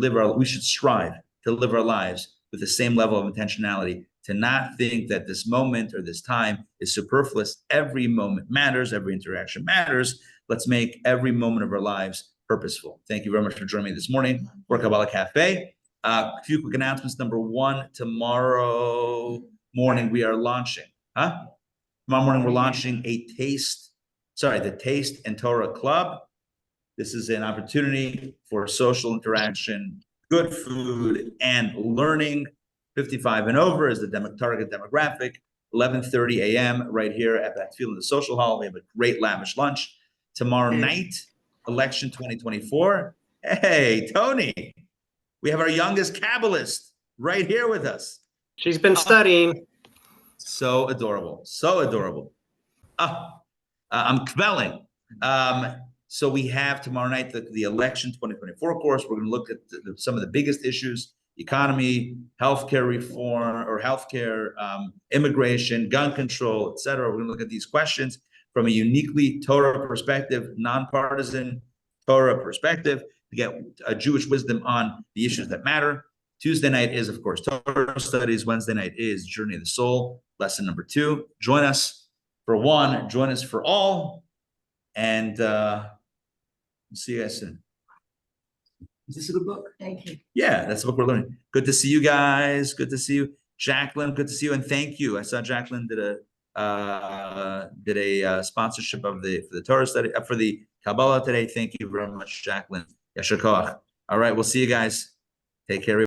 strive to live our lives with the same level of intentionality, to not think that this moment or this time is superfluous. Every moment matters. Every interaction matters. Let's make every moment of our lives purposeful. Thank you very much for joining me this morning for Kabbalah Cafe. A few quick announcements. Number one, tomorrow morning we are launching. Tomorrow morning we're launching the Taste and Torah Club. This is an opportunity for social interaction, good food, and learning. 55 and over is the target demographic. 11:30 a.m. right here at Backfield in the social hall. We have a great lavish lunch. Tomorrow night, election 2024. Hey, Tony, we have our youngest Kabbalist right here with us. She's been studying. So adorable. So adorable. I'm kvelling. So we have tomorrow night the election 2024 course. We're going to look at some of the biggest issues: economy, healthcare reform, or healthcare, immigration, gun control, etc. We're going to look at these questions from a uniquely Torah perspective, nonpartisan Torah perspective, to get a Jewish wisdom on the issues that matter. Tuesday night is, of course, Torah studies. Wednesday night is Journey of the Soul, lesson number 2. Join us for one, join us for all, and see you guys soon. Is this a good book? Thank you. Yeah, that's the book we're learning. Good to see you guys. Good to see you, Jacqueline. Good to see you, and thank you. I saw Jacqueline did a sponsorship of for the Torah study for the Kabbalah today. Thank you very much, Jacqueline. Yasher koach. All right, we'll see you guys. Take care.